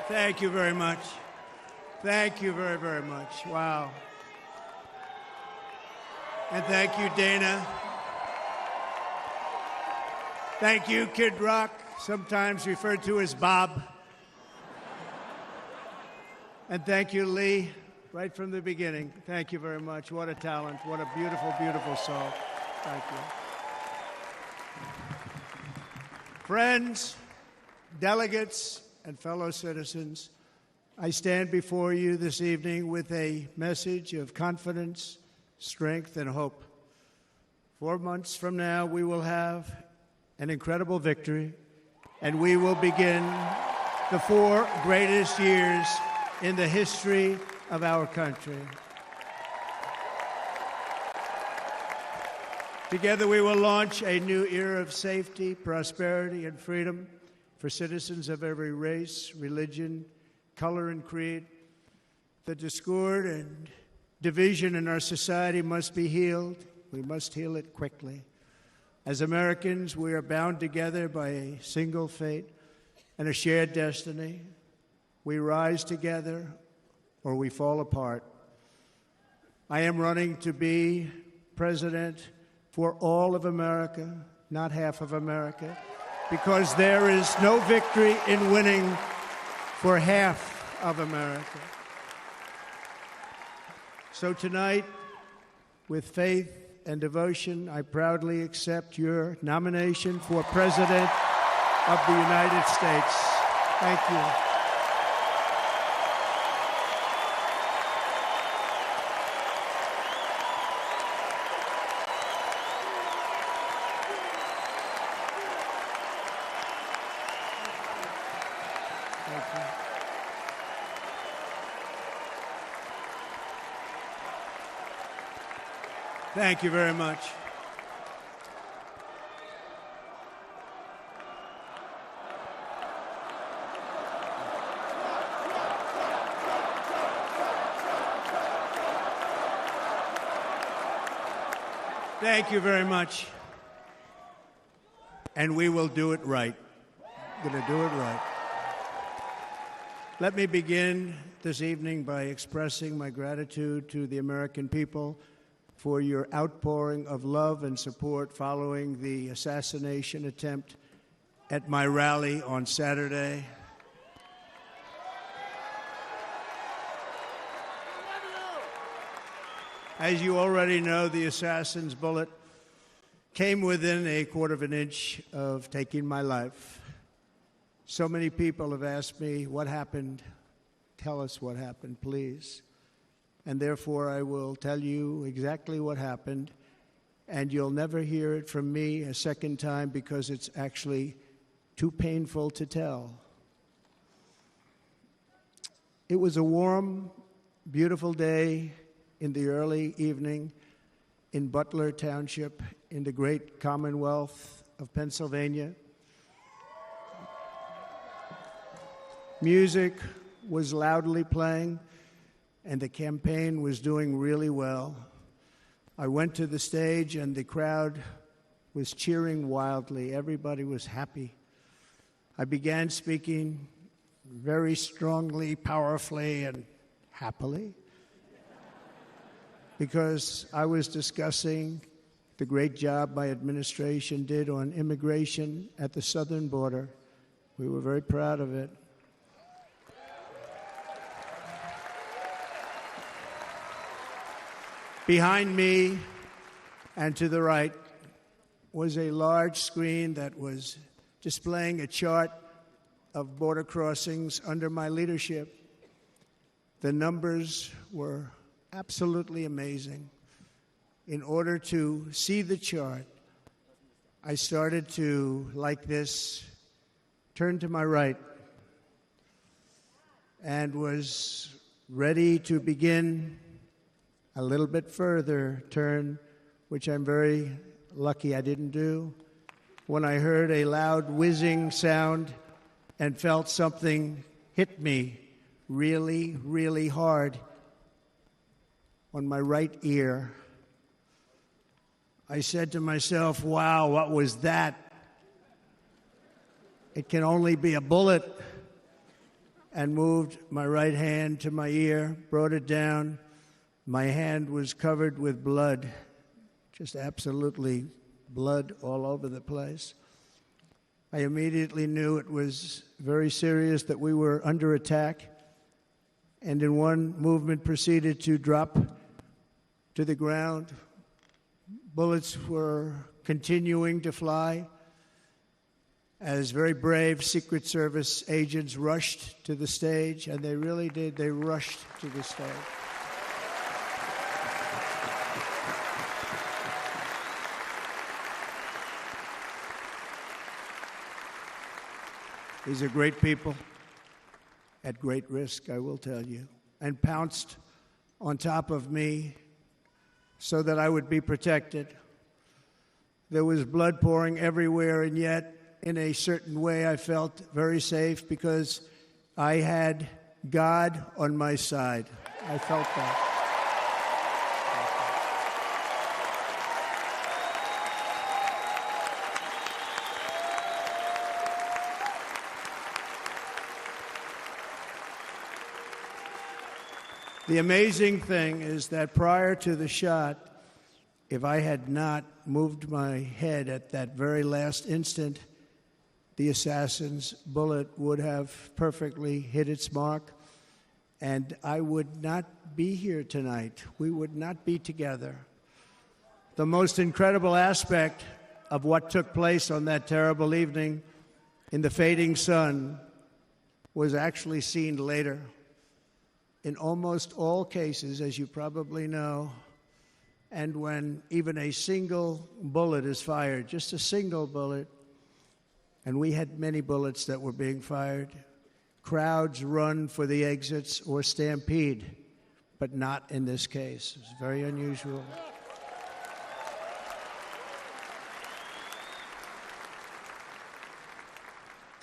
Thank you very much. Thank you very, very much. Wow. And thank you, Dana. Thank you, Kid Rock, sometimes referred to as Bob. And thank you, Lee, right from the beginning. Thank you very much. What a talent. What a beautiful, beautiful song. Thank you. Friends, delegates, and fellow citizens, I stand before you this evening with a message of confidence, strength, and hope. 4 months from now, we will have an incredible victory, and we will begin the 4 greatest years in the history of our country. Together, we will launch a new era of safety, prosperity, and freedom for citizens of every race, religion, color, and creed. The discord and division in our society must be healed. We must heal it quickly. As Americans, we are bound together by a single fate and a shared destiny. We rise together or we fall apart. I am running to be president for all of America, not half of America, because there is no victory in winning for half of America. So tonight, with faith and devotion, I proudly accept your nomination for President of the United States. Thank you. Thank you very much. Thank you very much. And we will do it right. We're going to do it right. Let me begin this evening by expressing my gratitude to the American people for your outpouring of love and support following the assassination attempt at my rally on Saturday. As you already know, the assassin's bullet came within a quarter of an inch of taking my life. So many people have asked me, what happened? Tell us what happened, please. And therefore, I will tell you exactly what happened, and you'll never hear it from me a second time because it's actually too painful to tell. It was a warm, beautiful day in the early evening in Butler Township in the great Commonwealth of Pennsylvania. Music was loudly playing, and the campaign was doing really well. I went to the stage, and the crowd was cheering wildly. Everybody was happy. I began speaking very strongly, powerfully, and happily because I was discussing the great job my administration did on immigration at the southern border. We were very proud of it. Behind me and to the right was a large screen that was displaying a chart of border crossings under my leadership. The numbers were absolutely amazing. In order to see the chart, I started to, like this, turn to my right and was ready to begin a little bit further turn, which I'm very lucky I didn't do, when I heard a loud whizzing sound and felt something hit me really, really hard on my right ear. I said to myself, wow, what was that? It can only be a bullet. and moved my right hand to my ear, brought it down. My hand was covered with blood, just absolutely blood all over the place. I immediately knew it was very serious, that we were under attack, and in one movement proceeded to drop to the ground. Bullets were continuing to fly as very brave Secret Service agents rushed to the stage, and they really did. They rushed to the stage. These are great people at great risk, I will tell you, and pounced on top of me so that I would be protected. There was blood pouring everywhere, and yet, in a certain way, I felt very safe because I had God on my side. I felt that. The amazing thing is that prior to the shot, if I had not moved my head at that very last instant, the assassin's bullet would have perfectly hit its mark, and I would not be here tonight. We would not be together. The most incredible aspect of what took place on that terrible evening in the fading sun was actually seen later. In almost all cases, as you probably know, and when even a single bullet is fired, just a single bullet, and we had many bullets that were being fired, crowds run for the exits or stampede, but not in this case. It's very unusual.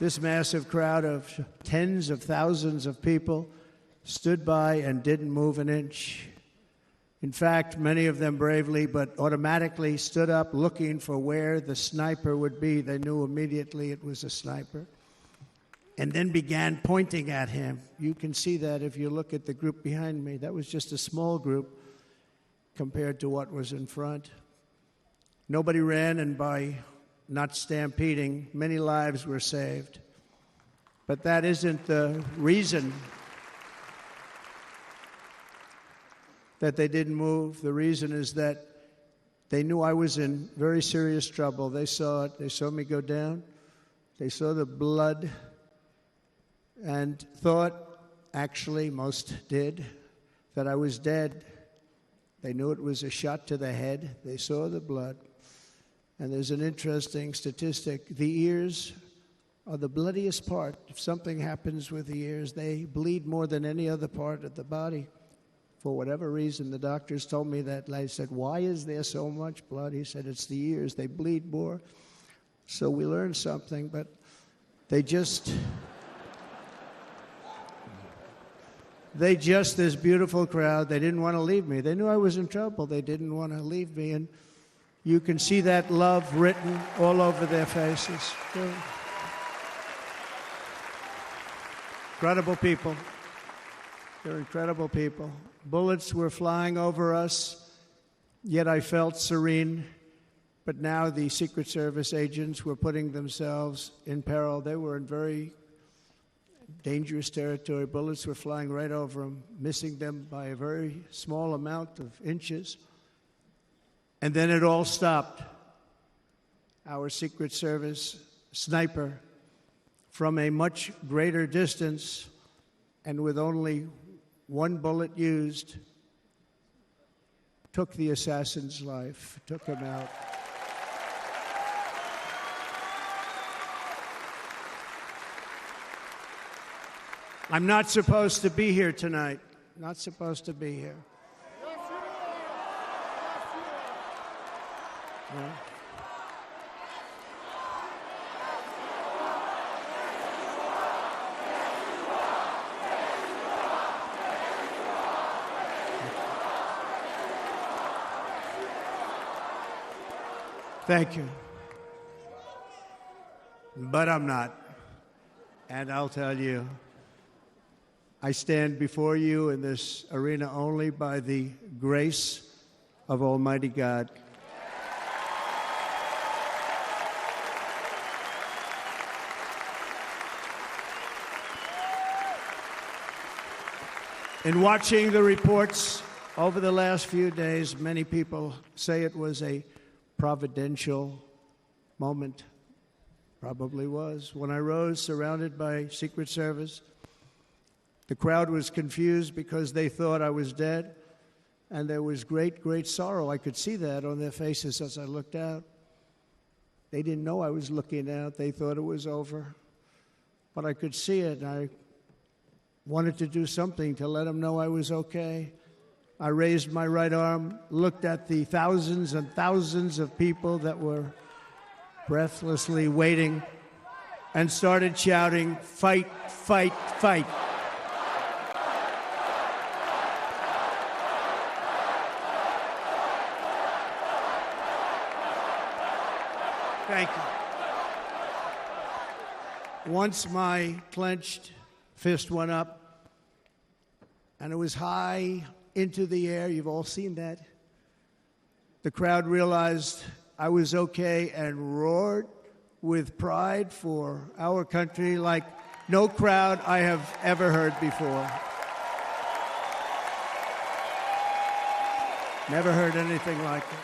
This massive crowd of tens of thousands of people stood by and didn't move an inch. In fact, many of them bravely but automatically stood up looking for where the sniper would be. They knew immediately it was a sniper, and then began pointing at him. You can see that if you look at the group behind me. That was just a small group compared to what was in front. Nobody ran, and by not stampeding, many lives were saved. But that isn't the reason that they didn't move. The reason is that they knew I was in very serious trouble. They saw it. They saw me go down. They saw the blood and thought, actually most did, that I was dead. They knew it was a shot to the head. They saw the blood. And there's an interesting statistic. The ears are the bloodiest part. If something happens with the ears, they bleed more than any other part of the body. For whatever reason, the doctors told me that. I said, why is there so much blood? He said, it's the ears. They bleed more. So we learned something, but this beautiful crowd, they didn't want to leave me. They knew I was in trouble. They didn't want to leave me. And you can see that love written all over their faces. Incredible people. They're incredible people. Bullets were flying over us, yet I felt serene. But now the Secret Service agents were putting themselves in peril. They were in very dangerous territory. Bullets were flying right over them, missing them by a very small amount of inches. And then it all stopped. Our Secret Service sniper, from a much greater distance and with only one bullet used, took the assassin's life, took him out. I'm not supposed to be here tonight. Not supposed to be here. No. Thank you. But I'm not. And I'll tell you, I stand before you in this arena only by the grace of Almighty God. In watching the reports over the last few days, many people say it was a providential moment. Probably was. When I rose, surrounded by Secret Service, the crowd was confused because they thought I was dead, and there was great, great sorrow. I could see that on their faces as I looked out. They didn't know I was looking out. They thought it was over. But I could see it, and I wanted to do something to let them know I was okay. I raised my right arm, looked at the thousands and thousands of people that were breathlessly waiting, and started shouting, "Fight, fight, fight." Thank you. Once my clenched fist went up, and it was high into the air. You've all seen that. The crowd realized I was okay and roared with pride for our country like no crowd I have ever heard before. Never heard anything like it.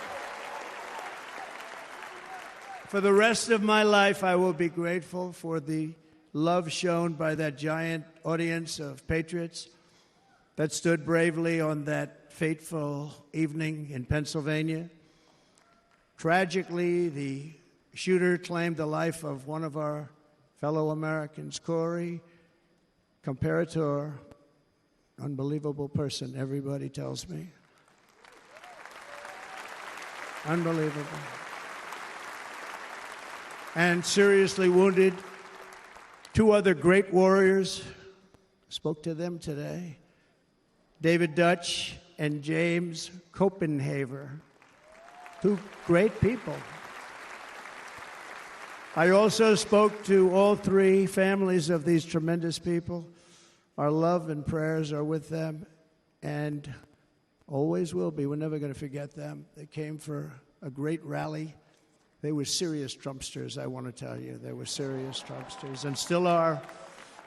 For the rest of my life, I will be grateful for the love shown by that giant audience of patriots that stood bravely on that fateful evening in Pennsylvania. Tragically, the shooter claimed the life of one of our fellow Americans, Corey Comparator. Unbelievable person, everybody tells me. Unbelievable. And seriously wounded, two other great warriors. Spoke to them today. David Dutch and James Copenhaver. Two great people. I also spoke to all three families of these tremendous people. Our love and prayers are with them, and always will be. We're never going to forget them. They came for a great rally. They were serious Trumpsters, I want to tell you. They were serious Trumpsters, and still are.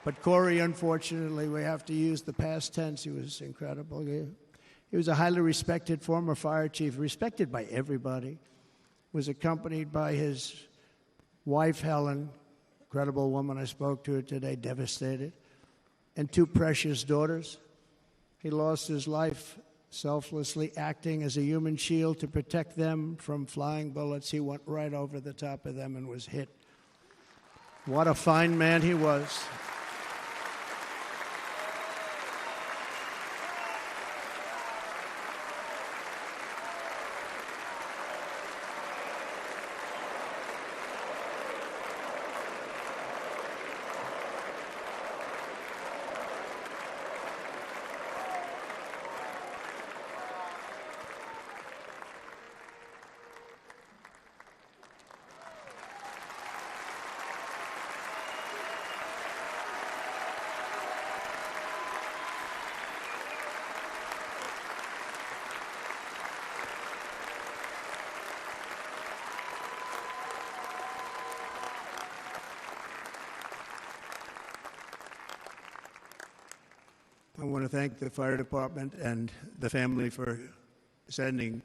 But Corey, unfortunately, we have to use the past tense. He was incredible. He was a highly respected former fire chief, respected by everybody. Was accompanied by his wife, Helen, incredible woman. I spoke to her today, devastated, and two precious daughters. He lost his life selflessly acting as a human shield to protect them from flying bullets. He went right over the top of them and was hit. What a fine man he was. I want to thank the fire department and the family for sending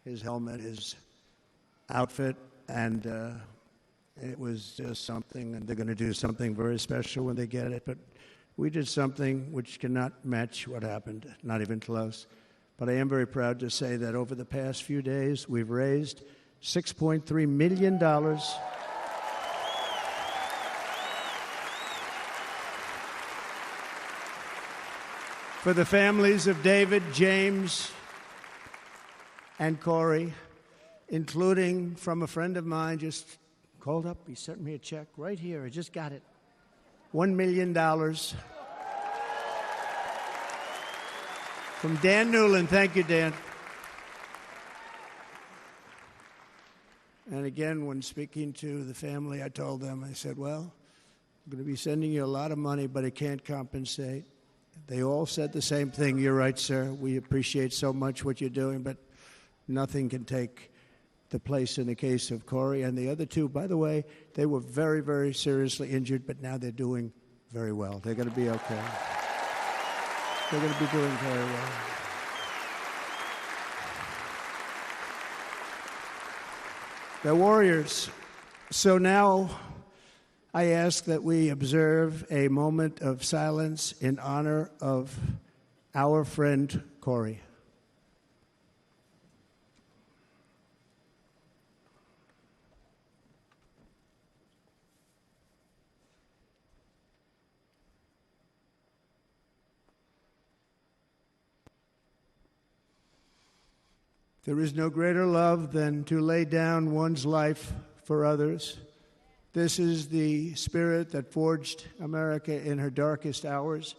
his helmet, his outfit, and it was just something, and they're going to do something very special when they get it. But we did something which cannot match what happened, not even close. But I am very proud to say that over the past few days, we've raised $6.3 million for the families of David, James, and Corey, including from a friend of mine just called up. He sent me a check right here. I just got it. $1 million from Dan Newland. Thank you, Dan. And again, when speaking to the family, I told them, I said, well, I'm going to be sending you a lot of money, but it can't compensate. They all said the same thing. You're right, sir. We appreciate so much what you're doing, but nothing can take the place in the case of Corey. And the other two, by the way, they were very, very seriously injured, but now they're doing very well. They're going to be okay. They're going to be doing very well. They're warriors. So now I ask that we observe a moment of silence in honor of our friend Corey. There is no greater love than to lay down one's life for others. This is the spirit that forged America in her darkest hours,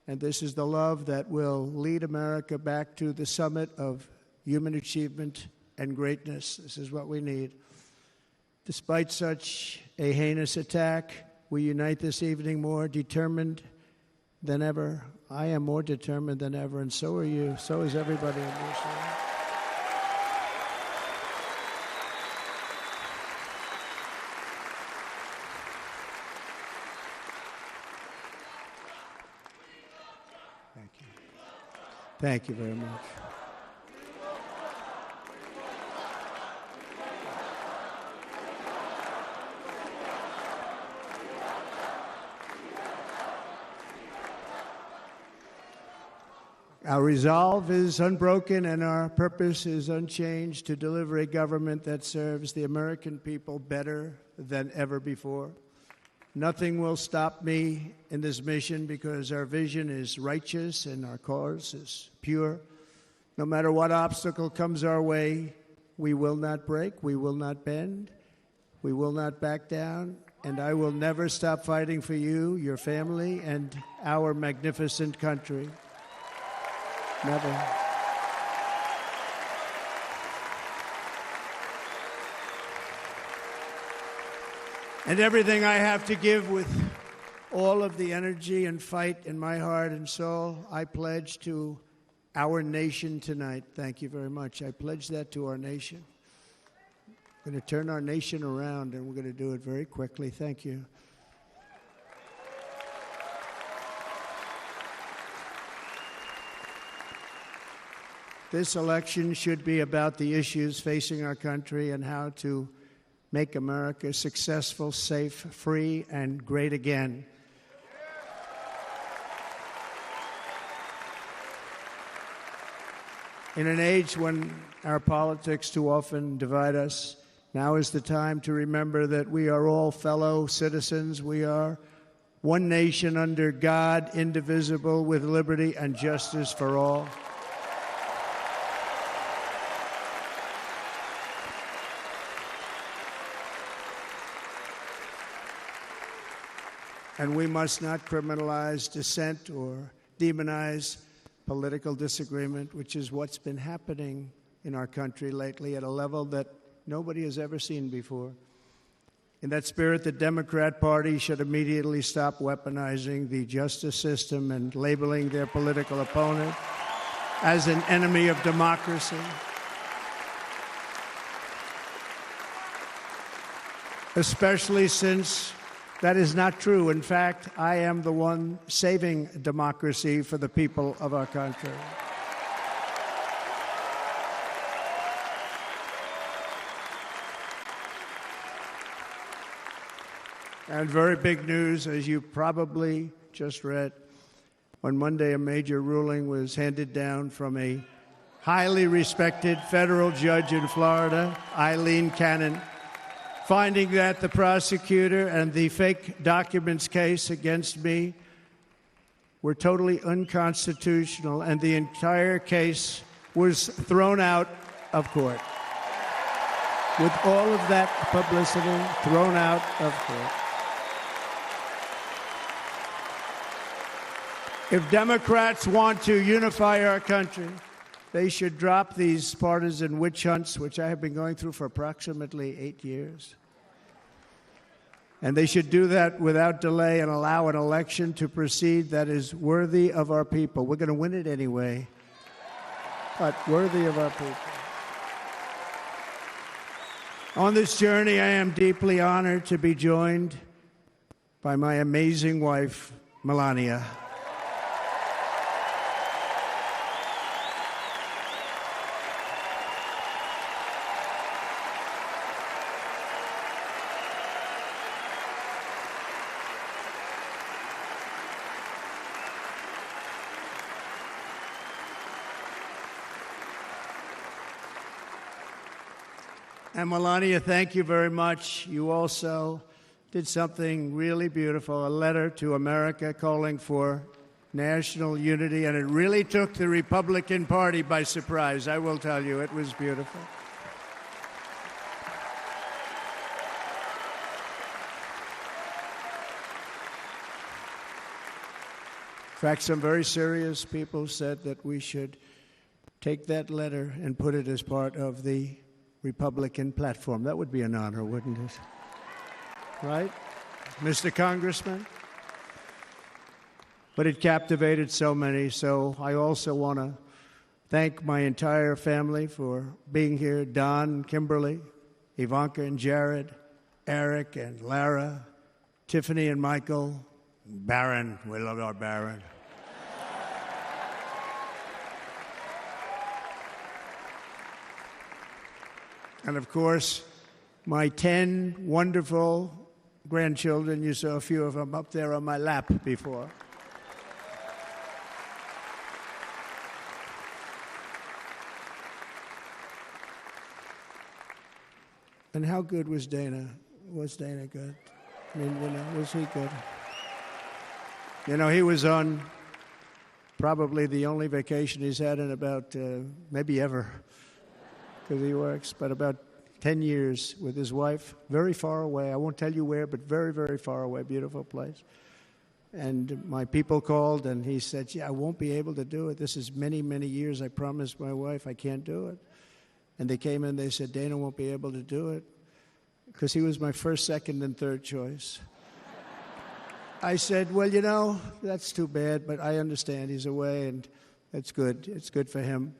and this is the love that will lead America back to the summit of human achievement and greatness. This is what we need. Despite such a heinous attack, we unite this evening more determined than ever. I am more determined than ever, and so are you. So is everybody in this room. Thank you very much. Our resolve is unbroken and our purpose is unchanged to deliver a government that serves the American people better than ever before. Nothing will stop me in this mission because our vision is righteous and our cause is pure. No matter what obstacle comes our way, we will not break, we will not bend, we will not back down, and I will never stop fighting for you, your family, and our magnificent country. Never. And everything I have to give with all of the energy and fight in my heart and soul, I pledge to our nation tonight. Thank you very much. I pledge that to our nation. We're going to turn our nation around, and we're going to do it very quickly. Thank you. This election should be about the issues facing our country and how to make America successful, safe, free, and great again. In an age when our politics too often divide us, now is the time to remember that we are all fellow citizens. We are one nation under God, indivisible, with liberty and justice for all. And we must not criminalize dissent or demonize political disagreement, which is what's been happening in our country lately at a level that nobody has ever seen before. In that spirit, the Democrat Party should immediately stop weaponizing the justice system and labeling their political opponent as an enemy of democracy. Especially since that is not true. In fact, I am the one saving democracy for the people of our country. And very big news, as you probably just read, on Monday a major ruling was handed down from a highly respected federal judge in Florida, Eileen Cannon, finding that the prosecutor and the fake documents case against me were totally unconstitutional, and the entire case was thrown out of court. With all of that publicity, thrown out of court. If Democrats want to unify our country, they should drop these partisan witch hunts, which I have been going through for approximately 8 years. And they should do that without delay and allow an election to proceed that is worthy of our people. We're going to win it anyway, but worthy of our people. On this journey, I am deeply honored to be joined by my amazing wife, Melania. And Melania, thank you very much. You also did something really beautiful, a letter to America calling for national unity, and it really took the Republican Party by surprise. I will tell you, it was beautiful. In fact, some very serious people said that we should take that letter and put it as part of the Republican platform. That would be an honor, wouldn't it? Right, Mr. Congressman? But it captivated so many, so I also want to thank my entire family for being here. Don, Kimberly, Ivanka and Jared, Eric and Lara, Tiffany and Michael, Barron. We love our Barron. And of course, my 10 wonderful grandchildren. You saw a few of them up there on my lap before. And how good was Dana? Was Dana good? I mean, was he good? He was on probably the only vacation he's had in about, maybe ever, because he works, but about 10 years with his wife, very far away. I won't tell you where, but very, very far away, beautiful place. And my people called, and he said, I won't be able to do it. This is many, many years. I promised my wife I can't do it. And they came in, they said, Dana won't be able to do it, because he was my first, second, and third choice. I said, well, that's too bad, but I understand he's away, and it's good. It's good for him.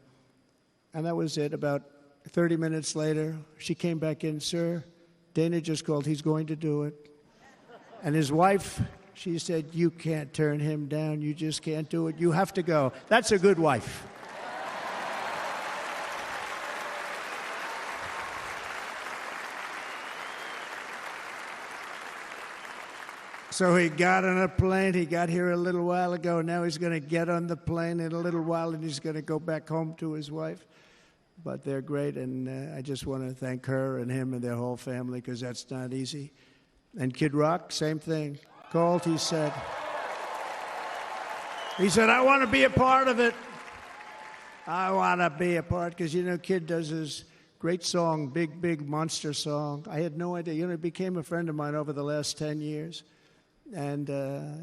And that was it. About 30 minutes later, she came back in, sir, Dana just called. He's going to do it. And his wife, she said, you can't turn him down. You just can't do it. You have to go. That's a good wife. So he got on a plane. He got here a little while ago. Now he's going to get on the plane in a little while, and he's going to go back home to his wife. But they're great, and I just want to thank her and him and their whole family, because that's not easy. And Kid Rock, same thing. Called, he said, I want to be a part of it. I want to be a part, because, Kid does his great song, Big, Big Monster song. I had no idea. He became a friend of mine over the last 10 years. And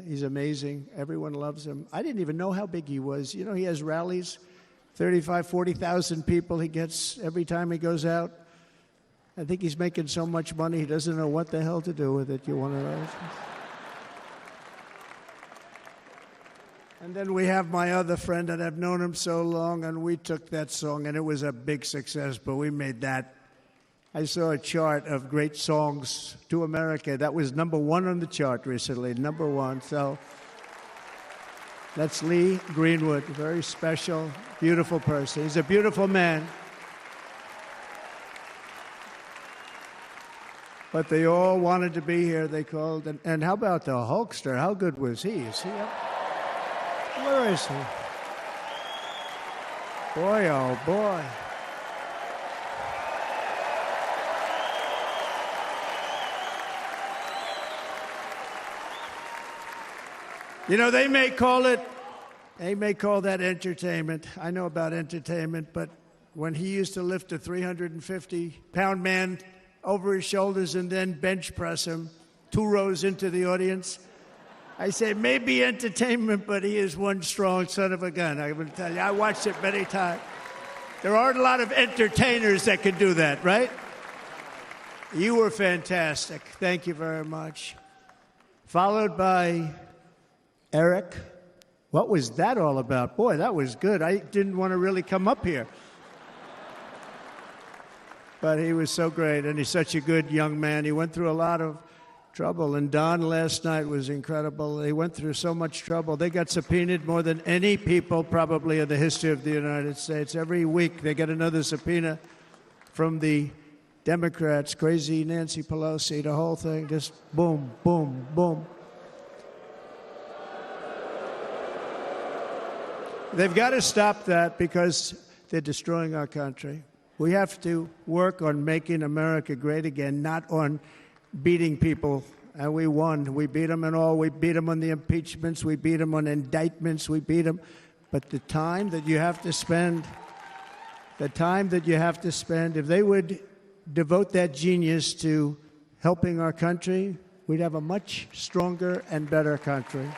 he's amazing. Everyone loves him. I didn't even know how big he was. He has rallies, 35,000, 40,000 people he gets every time he goes out. I think he's making so much money, he doesn't know what the hell to do with it. You want to know? And then we have my other friend, and I've known him so long, and we took that song, and it was a big success, but we made that. I saw a chart of great songs to America. That was #1 on the chart recently, #1. So that's Lee Greenwood, a very special, beautiful person. He's a beautiful man. But they all wanted to be here. They called. And how about the Hulkster? How good was he? Is he up? Where is he? Boy, oh boy. They may call that entertainment. I know about entertainment, but when he used to lift a 350-pound man over his shoulders and then bench press him 2 rows into the audience, I say, maybe entertainment, but he is one strong son of a gun. I will tell you, I watched it many times. There aren't a lot of entertainers that can do that, right? You were fantastic. Thank you very much. Followed by Eric. What was that all about? Boy, that was good. I didn't want to really come up here. But he was so great, and he's such a good young man. He went through a lot of trouble, and Don last night was incredible. They went through so much trouble. They got subpoenaed more than any people probably in the history of the United States. Every week they get another subpoena from the Democrats, crazy Nancy Pelosi, the whole thing, just boom, boom, boom. They've got to stop that because they're destroying our country. We have to work on making America great again, not on beating people. And we won. We beat them in all. We beat them on the impeachments. We beat them on indictments. We beat them. But the time that you have to spend, if they would devote that genius to helping our country, we'd have a much stronger and better country.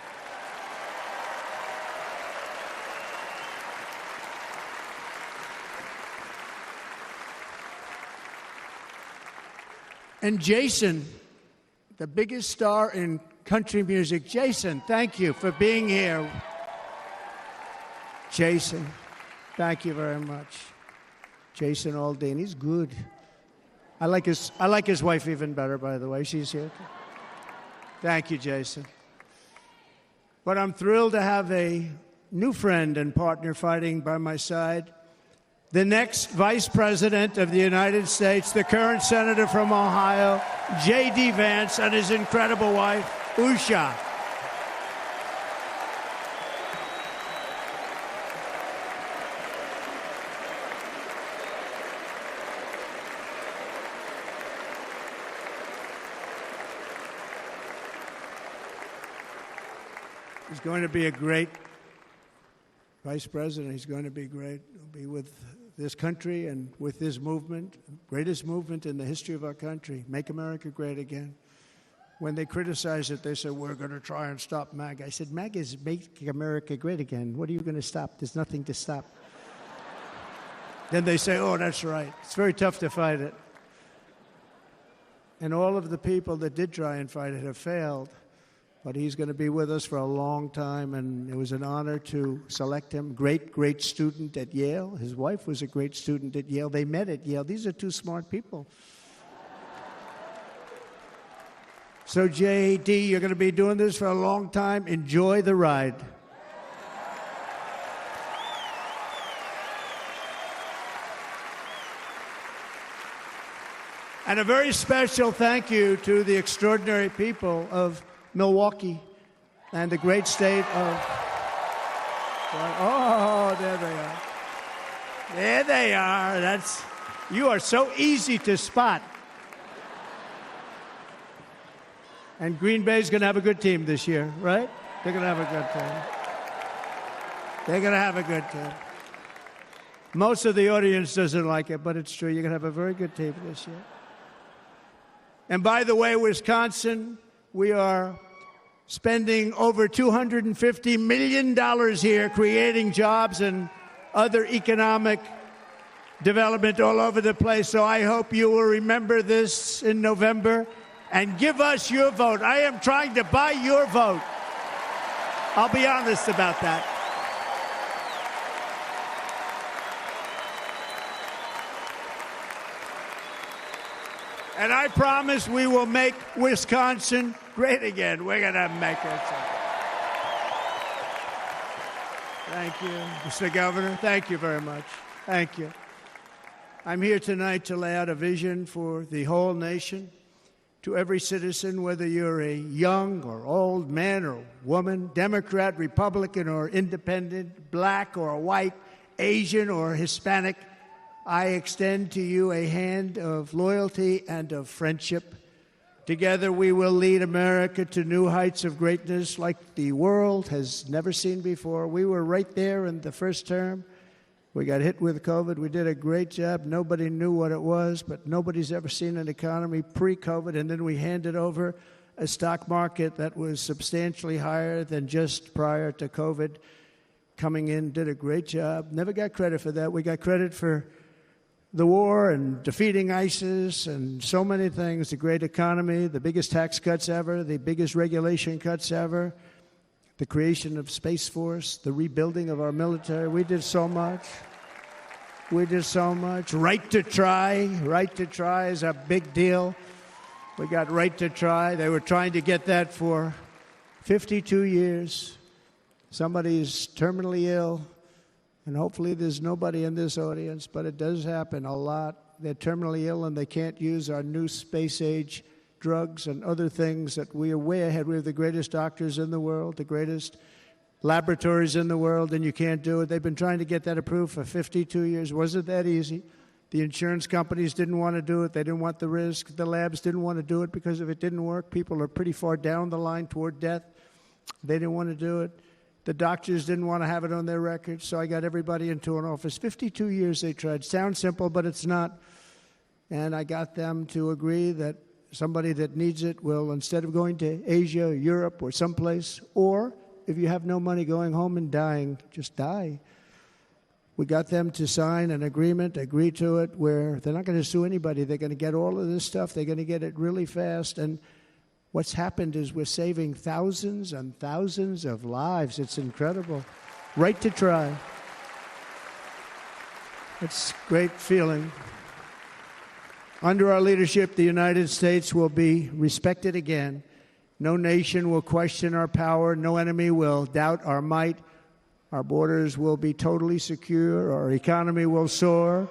And Jason, the biggest star in country music. Jason, thank you for being here. Jason, thank you very much. Jason Aldean, he's good. I like his wife even better, by the way. She's here. Thank you, Jason. But I'm thrilled to have a new friend and partner fighting by my side. The next Vice President of the United States, the current Senator from Ohio, J.D. Vance, and his incredible wife, Usha. He's going to be a great Vice President. He's going to be great. He'll be with this country and with this movement, greatest movement in the history of our country, Make America Great Again. When they criticize it, they say, we're going to try and stop MAGA. I said, MAGA is Make America Great Again. What are you going to stop? There's nothing to stop. Then they say, oh, that's right. It's very tough to fight it. And all of the people that did try and fight it have failed. But he's going to be with us for a long time, and it was an honor to select him. Great, great student at Yale. His wife was a great student at Yale. They met at Yale. These are two smart people. So, J.D., you're going to be doing this for a long time. Enjoy the ride. And a very special thank you to the extraordinary people of Milwaukee and the great state of... Oh, there they are. There they are. You are so easy to spot. And Green Bay's going to have a good team this year, right? They're going to have a good team. They're going to have a good team. Most of the audience doesn't like it, but it's true. You're going to have a very good team this year. And by the way, Wisconsin, we are spending over $250 million here creating jobs and other economic development all over the place. So I hope you will remember this in November and give us your vote. I am trying to buy your vote. I'll be honest about that. And I promise we will make Wisconsin great again. We're going to make it. Thank you, Mr. Governor. Thank you very much. Thank you. I'm here tonight to lay out a vision for the whole nation, to every citizen, whether you're a young or old man or woman, Democrat, Republican, or independent, black or white, Asian or Hispanic. I extend to you a hand of loyalty and of friendship. Together we will lead America to new heights of greatness like the world has never seen before. We were right there in the first term. We got hit with COVID. We did a great job. Nobody knew what it was, but nobody's ever seen an economy pre-COVID. And then we handed over a stock market that was substantially higher than just prior to COVID. Coming in, did a great job. Never got credit for that. We got credit for the war and defeating ISIS and so many things, the great economy, the biggest tax cuts ever, the biggest regulation cuts ever, the creation of Space Force, the rebuilding of our military. We did so much. We did so much. Right to try. Right to try is a big deal. We got right to try. They were trying to get that for 52 years. Somebody's terminally ill, and hopefully there's nobody in this audience, but it does happen a lot. They're terminally ill and they can't use our new space-age drugs and other things that we are way ahead. We have the greatest doctors in the world, the greatest laboratories in the world, and you can't do it. They've been trying to get that approved for 52 years. Wasn't that easy? The insurance companies didn't want to do it. They didn't want the risk. The labs didn't want to do it because if it didn't work, people are pretty far down the line toward death. They didn't want to do it. The doctors didn't want to have it on their records, so I got everybody into an office. 52 years they tried. Sounds simple, but it's not. And I got them to agree that somebody that needs it will, instead of going to Asia, Europe, or someplace, or if you have no money going home and dying, just die. We got them to sign an agreement, agree to it, where they're not going to sue anybody. They're going to get all of this stuff. They're going to get it really fast. And what's happened is we're saving thousands and thousands of lives. It's incredible. Right to try. It's a great feeling. Under our leadership, the United States will be respected again. No nation will question our power. No enemy will doubt our might. Our borders will be totally secure. Our economy will soar.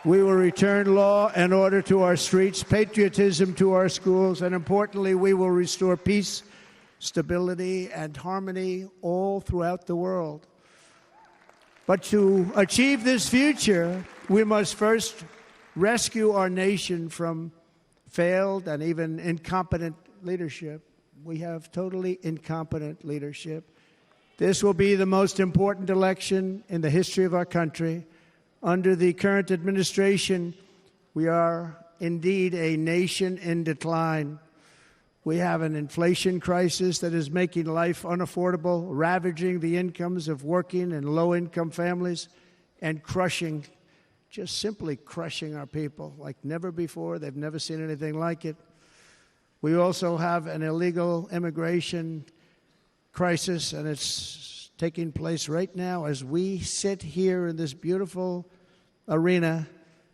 We will return law and order to our streets, patriotism to our schools, and importantly, we will restore peace, stability, and harmony all throughout the world. But to achieve this future, we must first rescue our nation from failed and even incompetent leadership. We have totally incompetent leadership. This will be the most important election in the history of our country. Under the current administration, we are indeed a nation in decline. We have an inflation crisis that is making life unaffordable, ravaging the incomes of working and low-income families, and crushing, just simply crushing our people like never before. They've never seen anything like it. We also have an illegal immigration crisis, and it's taking place right now as we sit here in this beautiful arena.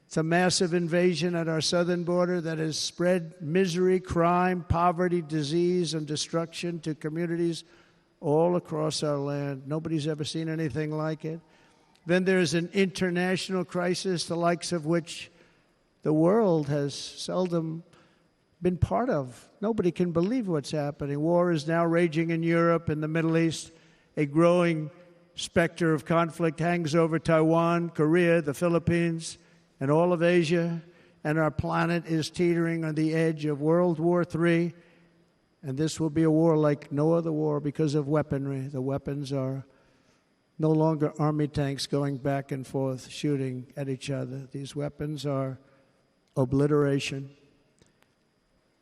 It's a massive invasion at our southern border that has spread misery, crime, poverty, disease, and destruction to communities all across our land. Nobody's ever seen anything like it. Then there's an international crisis, the likes of which the world has seldom been part of. Nobody can believe what's happening. War is now raging in Europe and the Middle East. A growing specter of conflict hangs over Taiwan, Korea, the Philippines, and all of Asia. And our planet is teetering on the edge of World War III. And this will be a war like no other war because of weaponry. The weapons are no longer army tanks going back and forth shooting at each other. These weapons are obliteration.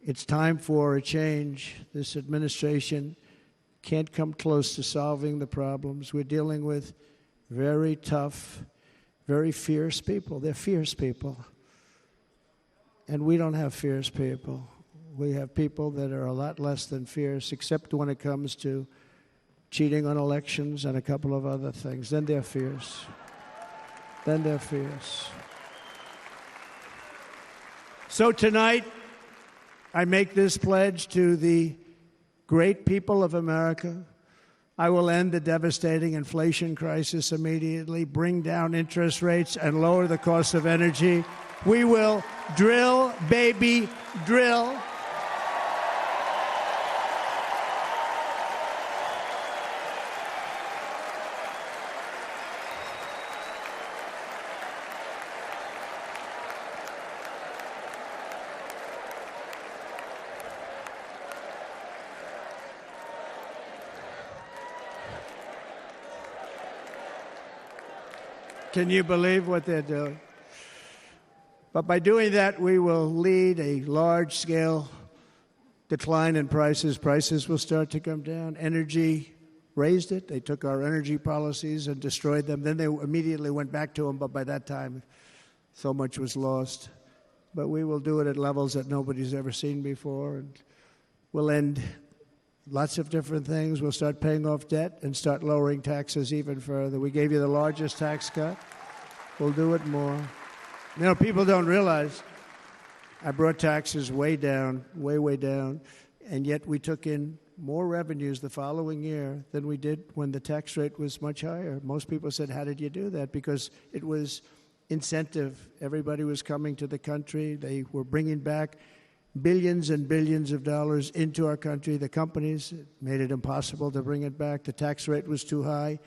It's time for a change. This administration can't come close to solving the problems. We're dealing with very tough, very fierce people. They're fierce people. And we don't have fierce people. We have people that are a lot less than fierce, except when it comes to cheating on elections and a couple of other things. Then they're fierce. Then they're fierce. So tonight, I make this pledge to the great people of America. I will end the devastating inflation crisis immediately, bring down interest rates, and lower the cost of energy. We will drill, baby, drill. Can you believe what they're doing? But by doing that, we will lead a large-scale decline in prices. Prices will start to come down. Energy raised it. They took our energy policies and destroyed them. Then they immediately went back to them, but by that time, So much was lost. But we will do it at levels that nobody's ever seen before. And we'll end lots of different things. We'll start paying off debt and start lowering taxes even further. We gave you the largest tax cut. We'll do it more. You know, people don't realize I brought taxes way down, way down, and yet we took in more revenues the following year than we did when the tax rate was much higher. Most people said, how did you do that? Because it was incentive. Everybody was coming to the country. They were bringing back billions and billions of dollars into our country. The companies made it impossible to bring it back. The tax rate was too high,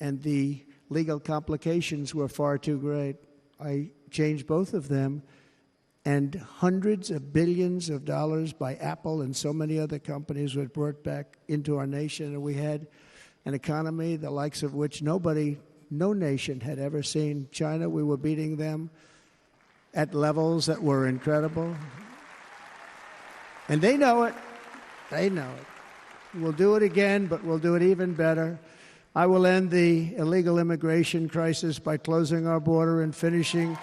and the legal complications were far too great. I changed both of them, and hundreds of billions of dollars by Apple and so many other companies were brought back into our nation, and we had an economy the likes of which no nation had ever seen. China, we were beating them at levels that were incredible. And they know it. They know it. We'll do it again, but we'll do it even better. I will end the illegal immigration crisis by closing our border and finishing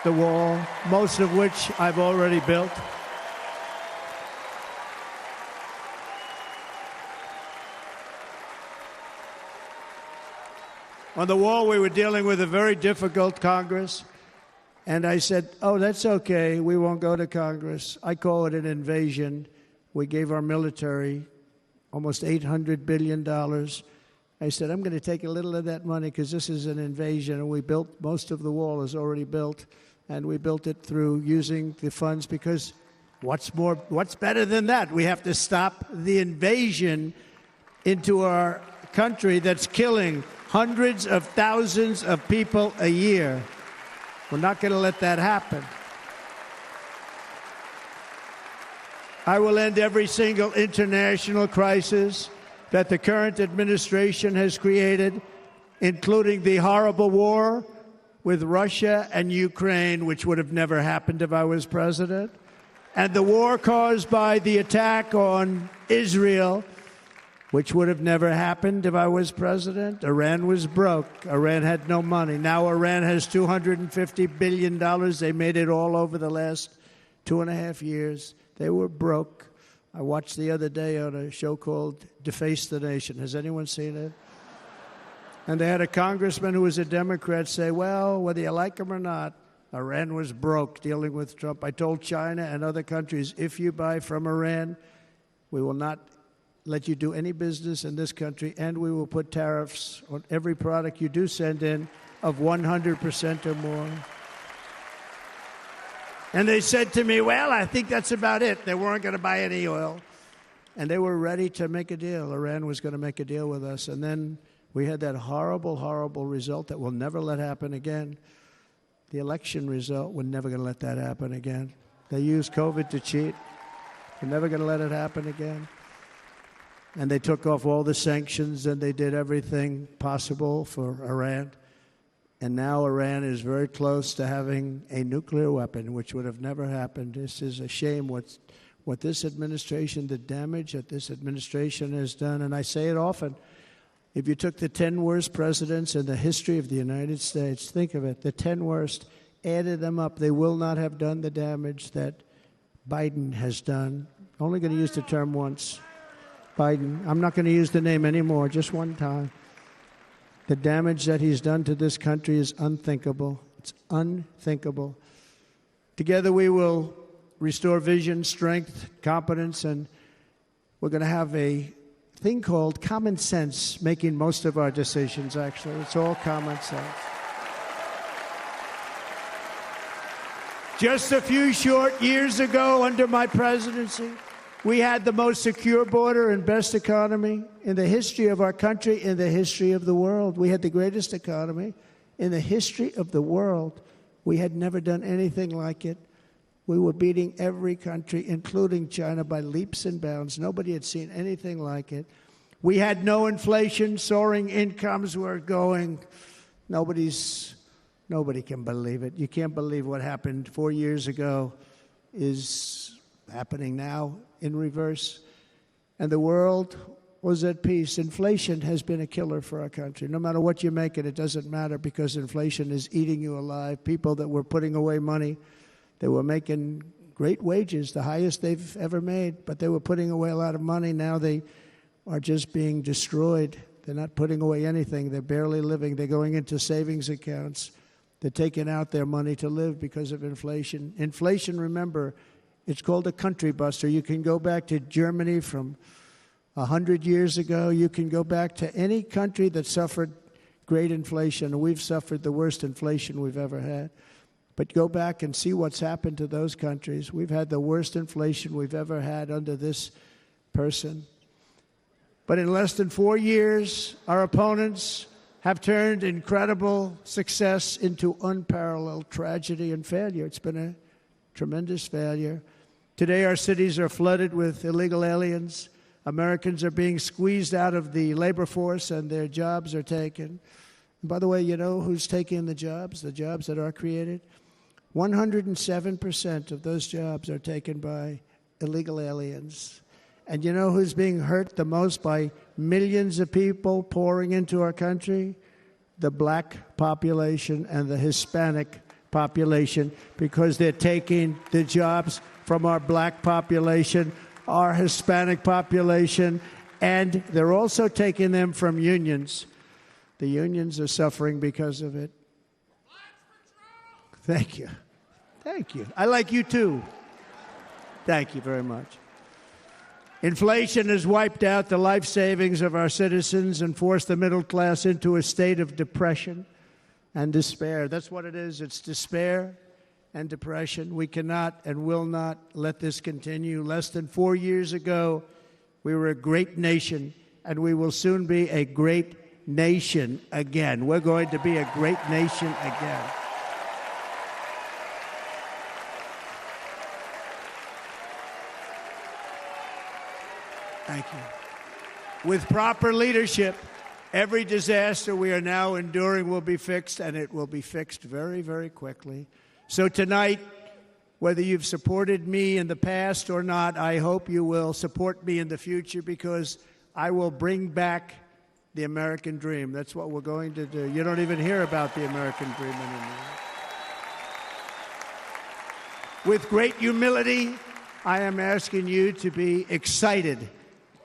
the wall, most of which I've already built. On the wall, we were dealing with a very difficult Congress, and I said, oh, that's okay, we won't go to Congress. I call it an invasion. We gave our military almost $800 billion. I said, I'm going to take a little of that money because this is an invasion, and we built, most of the wall is already built, and we built it through using the funds because what's better than that? We have to stop the invasion into our country that's killing hundreds of thousands of people a year. We're not going to let that happen. I will end every single international crisis that the current administration has created, including the horrible war with Russia and Ukraine, which would have never happened if I was president, and the war caused by the attack on Israel, which would have never happened if I was president. Iran was broke. Iran had no money. Now Iran has $250 billion. They made it all over the last 2.5 years. They were broke. I watched the other day on a show called Deface the Nation. Has anyone seen it? And they had a congressman who was a Democrat say, well, whether you like him or not, Iran was broke dealing with Trump. I told China and other countries, if you buy from Iran, we will not let you do any business in this country, and we will put tariffs on every product you do send in of 100% or more. And they said to me, well, I think that's about it. They weren't going to buy any oil. And they were ready to make a deal. Iran was going to make a deal with us. And then we had that horrible, horrible result that we'll never let happen again. The election result, we're never going to let that happen again. They used COVID to cheat. We're never going to let it happen again. And they took off all the sanctions, and they did everything possible for Iran. And now Iran is very close to having a nuclear weapon, which would have never happened. This is a shame what this administration, the damage that this administration has done. And I say it often, if you took the 10 worst presidents in the history of the United States, think of it, the 10 worst, added them up, they will not have done the damage that Biden has done. Only going to use the term once. Biden. I'm not going to use the name anymore, just one time. The damage that he's done to this country is unthinkable. It's unthinkable. Together we will restore vision, strength, competence, and we're going to have a thing called common sense making most of our decisions, actually. It's all common sense. Just a few short years ago, under my presidency, we had the most secure border and best economy in the history of our country, in the history of the world. We had the greatest economy in the history of the world. We had never done anything like it. We were beating every country, including China, by leaps and bounds. Nobody had seen anything like it. We had no inflation. Soaring incomes were going. Nobody can believe it. You can't believe what happened 4 years ago is happening now in reverse. And the world was at peace. Inflation has been a killer for our country. No matter what you make it doesn't matter because inflation is eating you alive. People that were putting away money, they were making great wages, the highest they've ever made, but they were putting away a lot of money. Now they are just being destroyed. They're not putting away anything. They're barely living. They're going into savings accounts. They're taking out their money to live because of inflation. Inflation, remember, it's called a country buster. You can go back to Germany from 100 years ago. You can go back to any country that suffered great inflation. We've suffered the worst inflation we've ever had. But go back and see what's happened to those countries. We've had the worst inflation we've ever had under this person. But in less than 4 years, our opponents have turned incredible success into unparalleled tragedy and failure. It's been a tremendous failure. Today, our cities are flooded with illegal aliens. Americans are being squeezed out of the labor force and their jobs are taken. And by the way, you know who's taking the jobs that are created? 107% of those jobs are taken by illegal aliens. And you know who's being hurt the most by millions of people pouring into our country? The black population and the Hispanic population, because they're taking the jobs from our black population, our Hispanic population, and they're also taking them from unions. The unions are suffering because of it. Thank you. Thank you. I like you too. Thank you very much. Inflation has wiped out the life savings of our citizens and forced the middle class into a state of depression and despair. That's what it is. It's despair and depression. We cannot and will not let this continue. Less than 4 years ago, we were a great nation, and we will soon be a great nation again. We're going to be a great nation again. Thank you. With proper leadership, every disaster we are now enduring will be fixed, and it will be fixed very, very quickly. So tonight, whether you've supported me in the past or not, I hope you will support me in the future, because I will bring back the American dream. That's what we're going to do. You don't even hear about the American dream anymore. With great humility, I am asking you to be excited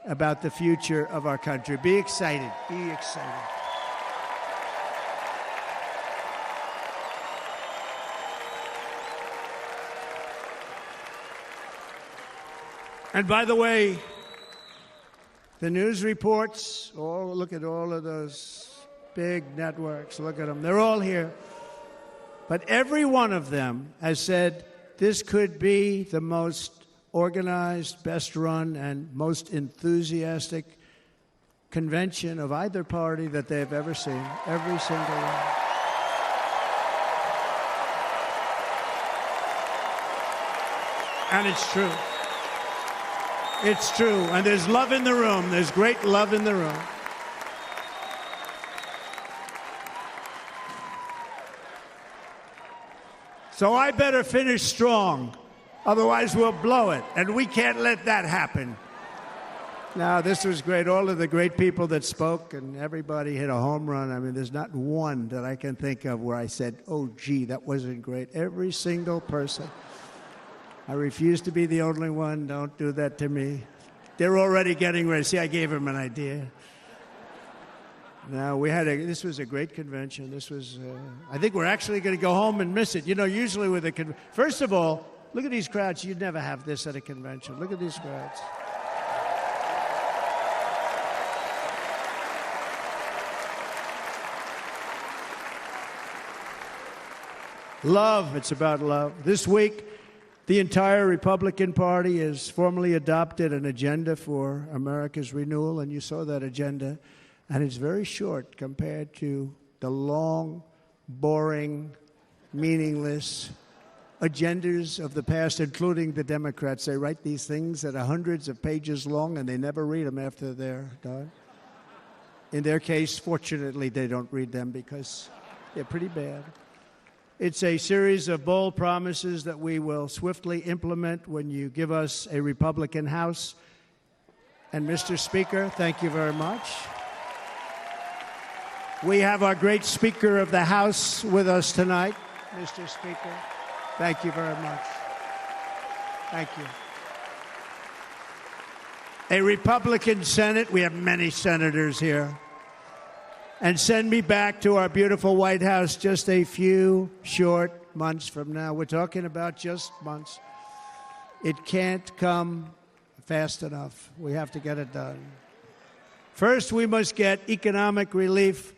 about the future of our country. Be excited. Be excited. And by the way, the news reports, look at all of those big networks. Look at them. They're all here. But every one of them has said this could be the most organized, best run, and most enthusiastic convention of either party that they've ever seen. Every single one. And it's true. It's true. And there's love in the room. There's great love in the room. So I better finish strong. Otherwise, we'll blow it, and we can't let that happen. Now, this was great. All of the great people that spoke, and everybody hit a home run. I mean, there's not one that I can think of where I said, oh, gee, that wasn't great. Every single person. I refuse to be the only one. Don't do that to me. They're already getting ready. See, I gave them an idea. Now, this was a great convention. This was, I think we're actually going to go home and miss it. You know, usually with a first of all, look at these crowds. You'd never have this at a convention. Look at these crowds. Love. It's about love. This week, the entire Republican Party has formally adopted an agenda for America's renewal, and you saw that agenda. And it's very short compared to the long, boring, meaningless agendas of the past, including the Democrats. They write these things that are hundreds of pages long, and they never read them after they're done. In their case, fortunately, they don't read them because they're pretty bad. It's a series of bold promises that we will swiftly implement when you give us a Republican House And Mr. Speaker, thank you very much. We have our great Speaker of the House with us tonight. Mr. Speaker, thank you very much. Thank you. A Republican Senate, we have many senators here, and send me back to our beautiful White House just a few short months from now. We're talking about just months. It can't come fast enough. We have to get it done. First, we must get economic relief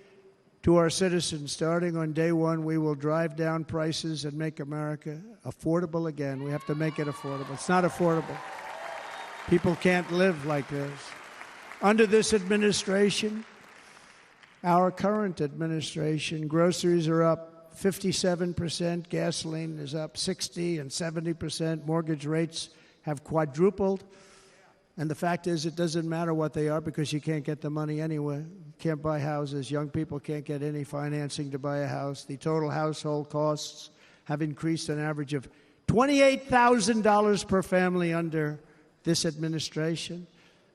to our citizens. Starting on day one, we will drive down prices and make America affordable again. We have to make it affordable. It's not affordable. People can't live like this. Under this administration, our current administration, groceries are up 57%, gasoline is up 60% and 70%, mortgage rates have quadrupled. And the fact is, it doesn't matter what they are because you can't get the money anyway. You can't buy houses. Young people can't get any financing to buy a house. The total household costs have increased an average of $28,000 per family under this administration.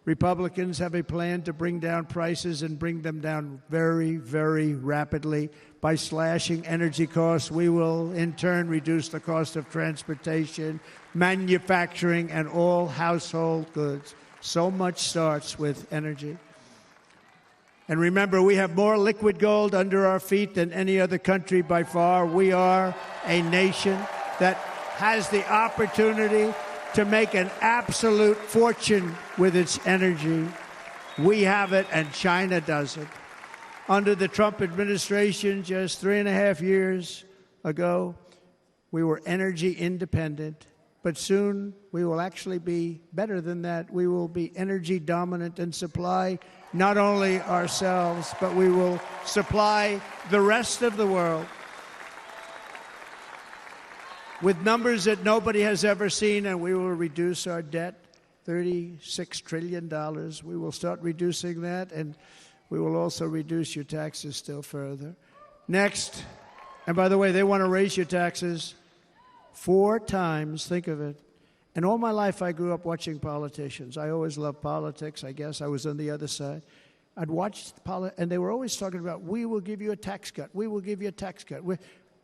Republicans have a plan to bring down prices and bring them down very, very rapidly. By slashing energy costs, we will in turn reduce the cost of transportation, manufacturing, and all household goods. So much starts with energy. And remember, we have more liquid gold under our feet than any other country by far. We are a nation that has the opportunity to make an absolute fortune with its energy. We have it, and China doesn't. Under the Trump administration, just 3.5 years ago, we were energy independent. But soon, we will actually be better than that. We will be energy dominant and supply not only ourselves, but we will supply the rest of the world with numbers that nobody has ever seen, and we will reduce our debt, $36 trillion. We will start reducing that, and we will also reduce your taxes still further. Next, and by the way, they want to raise your taxes 4 times, think of it. And all my life I grew up watching politicians. I always loved politics, I guess. I was on the other side. I'd watch and they were always talking about, we will give you a tax cut. We will give you a tax cut.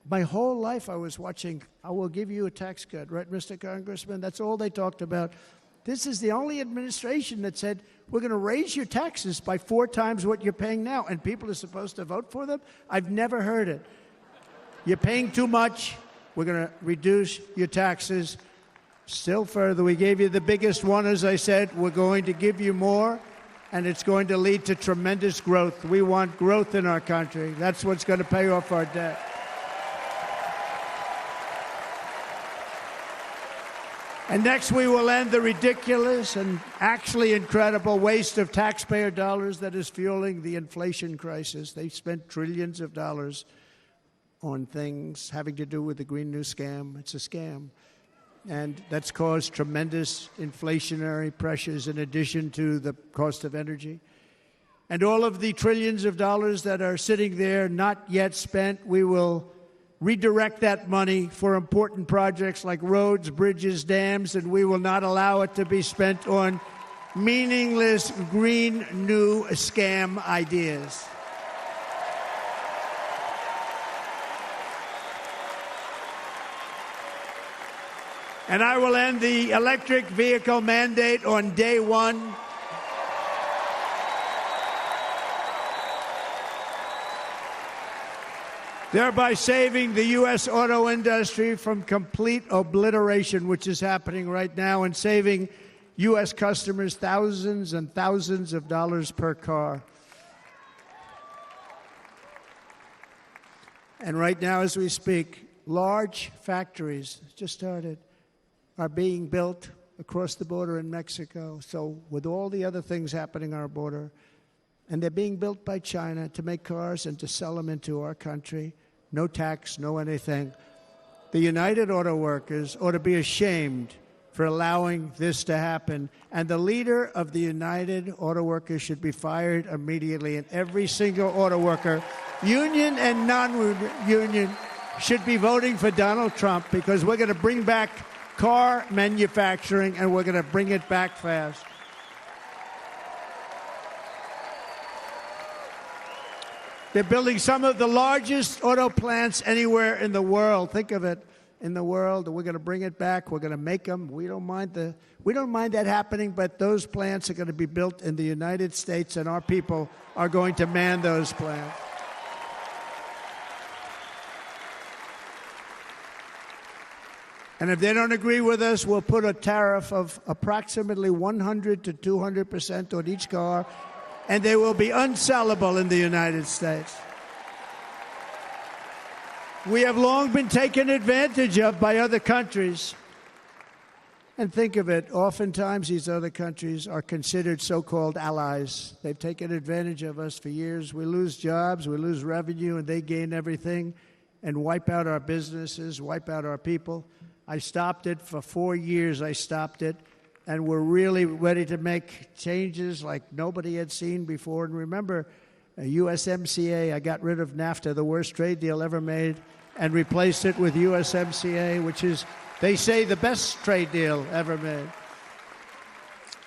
My whole life I was watching, I will give you a tax cut, right, Mr. Congressman? That's all they talked about. This is the only administration that said, we're going to raise your taxes by 4 times what you're paying now, and people are supposed to vote for them? I've never heard it. You're paying too much. We're going to reduce your taxes still further. We gave you the biggest one, as I said. We're going to give you more, and it's going to lead to tremendous growth. We want growth in our country. That's what's going to pay off our debt. And next, we will end the ridiculous and actually incredible waste of taxpayer dollars that is fueling the inflation crisis. They've spent trillions of dollars on things having to do with the Green New Scam. It's a scam. And that's caused tremendous inflationary pressures in addition to the cost of energy. And all of the trillions of dollars that are sitting there not yet spent, we will redirect that money for important projects like roads, bridges, dams, and we will not allow it to be spent on meaningless Green New Scam ideas. And I will end the electric vehicle mandate on day one. Thereby saving the U.S. auto industry from complete obliteration, which is happening right now, and saving U.S. customers thousands and thousands of dollars per car. And right now, as we speak, large factories just started are being built across the border in Mexico. So with all the other things happening on our border, and they're being built by China to make cars and to sell them into our country. No tax, no anything. The United Auto Workers ought to be ashamed for allowing this to happen. And the leader of the United Auto Workers should be fired immediately. And every single auto worker, union and non-union, should be voting for Donald Trump, because we're going to bring back car manufacturing, and we're going to bring it back fast. They're building some of the largest auto plants anywhere in the world. Think of it, in the world. We're going to bring it back. We're going to make them. We don't mind that happening, but those plants are going to be built in the United States, and our people are going to man those plants. And if they don't agree with us, we'll put a tariff of approximately 100 to 200% on each car, and they will be unsellable in the United States. We have long been taken advantage of by other countries. And think of it, oftentimes these other countries are considered so-called allies. They've taken advantage of us for years. We lose jobs, we lose revenue, and they gain everything and wipe out our businesses, wipe out our people. I stopped it for 4 years. I stopped it, and we're really ready to make changes like nobody had seen before. And remember, USMCA, I got rid of NAFTA, the worst trade deal ever made, and replaced it with USMCA, which is, they say, the best trade deal ever made.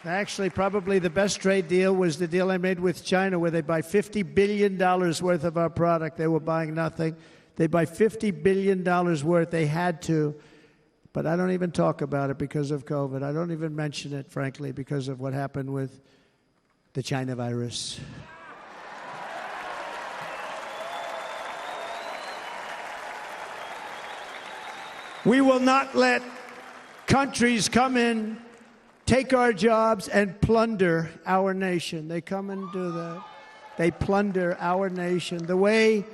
Actually, probably the best trade deal was the deal I made with China, where they buy $50 billion worth of our product. They were buying nothing. They buy $50 billion worth. They had to. But I don't even talk about it because of COVID. I don't even mention it, frankly, because of what happened with the China virus. We will not let countries come in, take our jobs, and plunder our nation. They come and do that. They plunder our nation. The way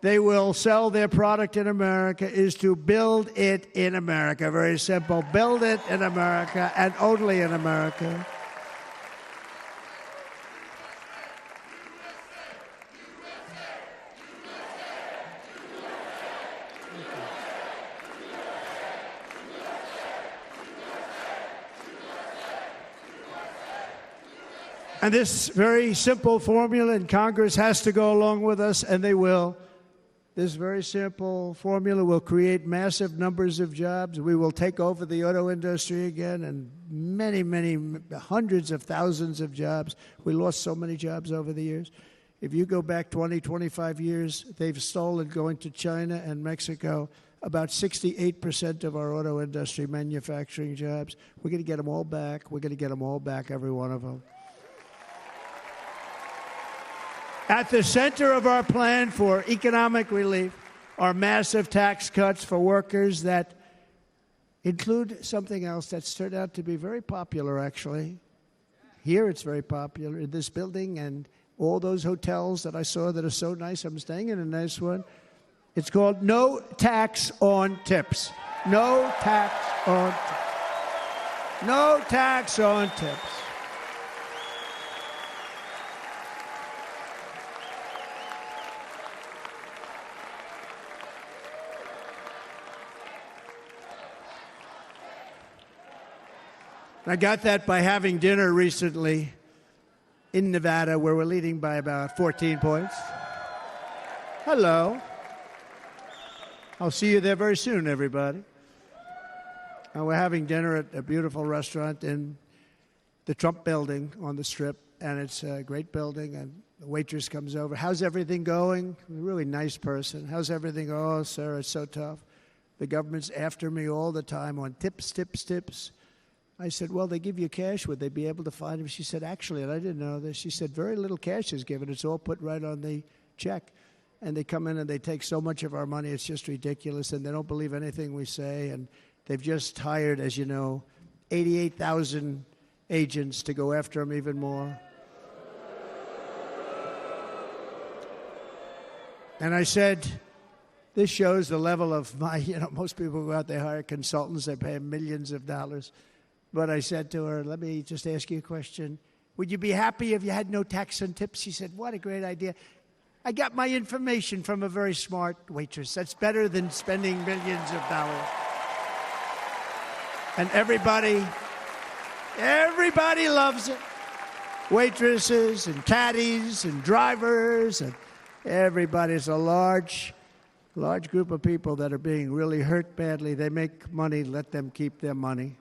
they will sell their product in America is to build it in America. Very simple. Build it in America and only in America. And this very simple formula, and Congress has to go along with us, and they will. This very simple formula will create massive numbers of jobs. We will take over the auto industry again, and many, many hundreds of thousands of jobs. We lost so many jobs over the years. If you go back 20, 25 years, they've stolen, going to China and Mexico, about 68% of our auto industry manufacturing jobs. We're going to get them all back. We're going to get them all back, every one of them. At the center of our plan for economic relief are massive tax cuts for workers that include something else that's turned out to be very popular, actually. Here it's very popular, in this building and all those hotels that I saw that are so nice. I'm staying in a nice one. It's called no tax on tips. No tax on tips. No tax on tips. I got that by having dinner recently in Nevada, where we're leading by about 14 points. Hello. I'll see you there very soon, everybody. And we're having dinner at a beautiful restaurant in the Trump building on the Strip, and it's a great building, and the waitress comes over. How's everything going? A really nice person. How's everything? Oh, sir, it's so tough. The government's after me all the time on tips, tips, tips. I said, well, they give you cash. Would they be able to find him? She said, actually, and I didn't know this, she said, very little cash is given. It's all put right on the check. And they come in and they take so much of our money, it's just ridiculous, and they don't believe anything we say. And they've just hired, as you know, 88,000 agents to go after them even more. And I said, this shows the level of my, most people go out, they hire consultants, they pay them millions of dollars. But I said to her, let me just ask you a question. Would you be happy if you had no tax on tips? She said, what a great idea. I got my information from a very smart waitress. That's better than spending millions of dollars. And everybody loves it. Waitresses and caddies and drivers and everybody. It's a large group of people that are being really hurt badly. They make money. Let them keep their money.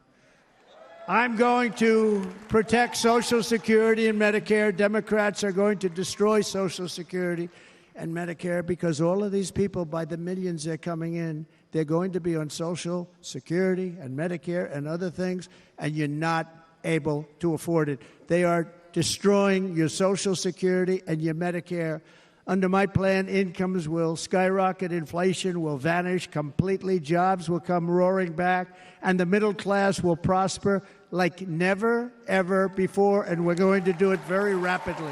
I'm going to protect Social Security and Medicare. Democrats are going to destroy Social Security and Medicare because all of these people, by the millions they're coming in, they're going to be on Social Security and Medicare and other things, and you're not able to afford it. They are destroying your Social Security and your Medicare. Under my plan, incomes will skyrocket, inflation will vanish completely, jobs will come roaring back, and the middle class will prosper like never, ever before, and we're going to do it very rapidly.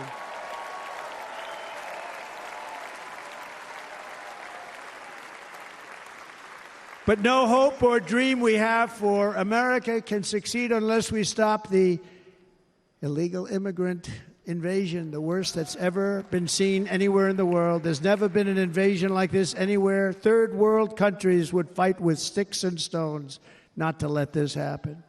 But no hope or dream we have for America can succeed unless we stop the illegal immigrant invasion, the worst that's ever been seen anywhere in the world. There's never been an invasion like this anywhere. Third world countries would fight with sticks and stones not to let this happen.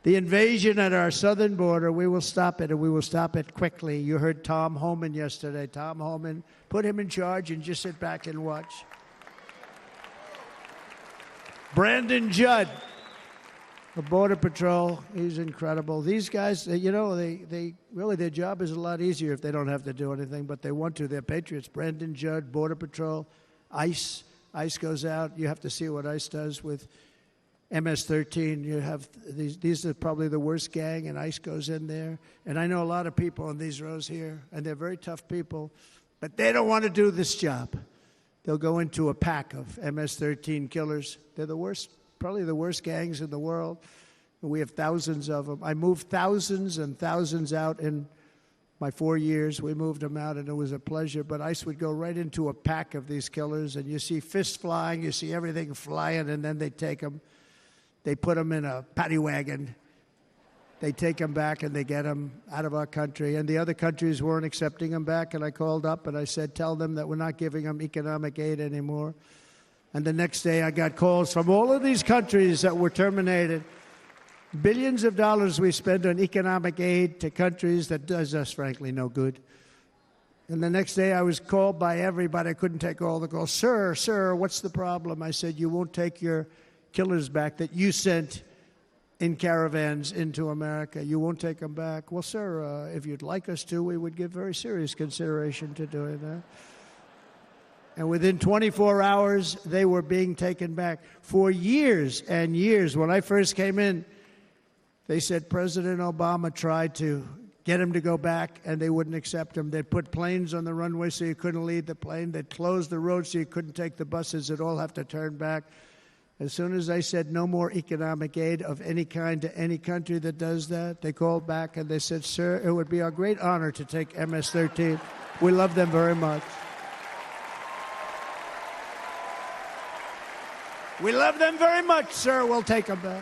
The invasion at our southern border, we will stop it, and we will stop it quickly. You heard Tom Homan yesterday. Tom Homan, put him in charge and just sit back and watch. Brandon Judd, the Border Patrol, he's incredible. These guys, you know, they really, their job is a lot easier if they don't have to do anything, but they want to. They're patriots. Brandon Judd, Border Patrol, ICE. ICE goes out. You have to see what ICE does with MS-13. You have these are probably the worst gang, and ICE goes in there. And I know a lot of people in these rows here, and they're very tough people, but they don't want to do this job. They'll go into a pack of MS-13 killers. They're the worst, probably the worst gangs in the world. We have thousands of them. I moved thousands and thousands out in my 4 years. We moved them out, and it was a pleasure. But ICE would go right into a pack of these killers, and you see fists flying, you see everything flying, and then they take them. They put them in a paddy wagon. They take them back, and they get them out of our country. And the other countries weren't accepting them back, and I called up, and I said, tell them that we're not giving them economic aid anymore. And the next day, I got calls from all of these countries that were terminated. Billions of dollars we spend on economic aid to countries that does us, frankly, no good. And the next day, I was called by everybody. I couldn't take all the calls. Sir, what's the problem? I said, you won't take your killers back that you sent in caravans into America. You won't take them back. Well, sir, if you'd like us to, we would give very serious consideration to doing that. And within 24 hours, they were being taken back. For years and years, when I first came in, they said President Obama tried to get him to go back, and they wouldn't accept him. They'd put planes on the runway so you couldn't leave the plane. They'd close the road so you couldn't take the buses. They'd all have to turn back. As soon as I said no more economic aid of any kind to any country that does that, they called back and they said, sir, it would be our great honor to take MS-13. We love them very much. We love them very much, sir. We'll take them back.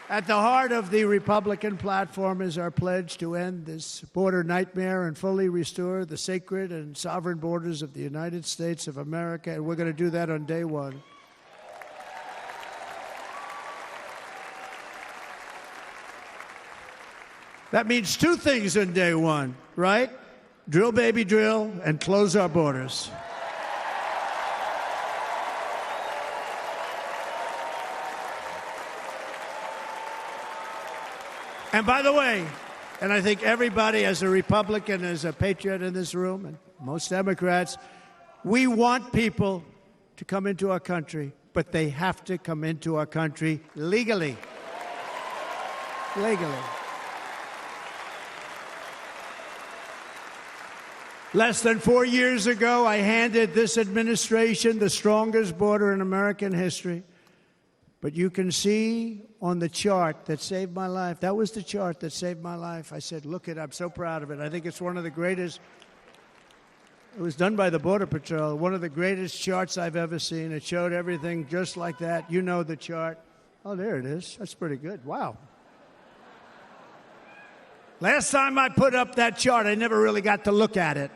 At the heart of the Republican platform is our pledge to end this border nightmare and fully restore the sacred and sovereign borders of the United States of America, and we're going to do that on day one. That means two things on day one, right? Drill, baby, drill, and close our borders. And by the way, and I think everybody as a Republican, as a patriot in this room, and most Democrats, we want people to come into our country, but they have to come into our country legally. Legally. Less than 4 years ago, I handed this administration the strongest border in American history. But you can see on the chart that saved my life, that was the chart that saved my life. I said, look it, I'm so proud of it. I think it's one of the greatest, it was done by the Border Patrol, one of the greatest charts I've ever seen. It showed everything just like that. You know the chart. Oh, there it is. That's pretty good. Wow. Last time I put up that chart, I never really got to look at it.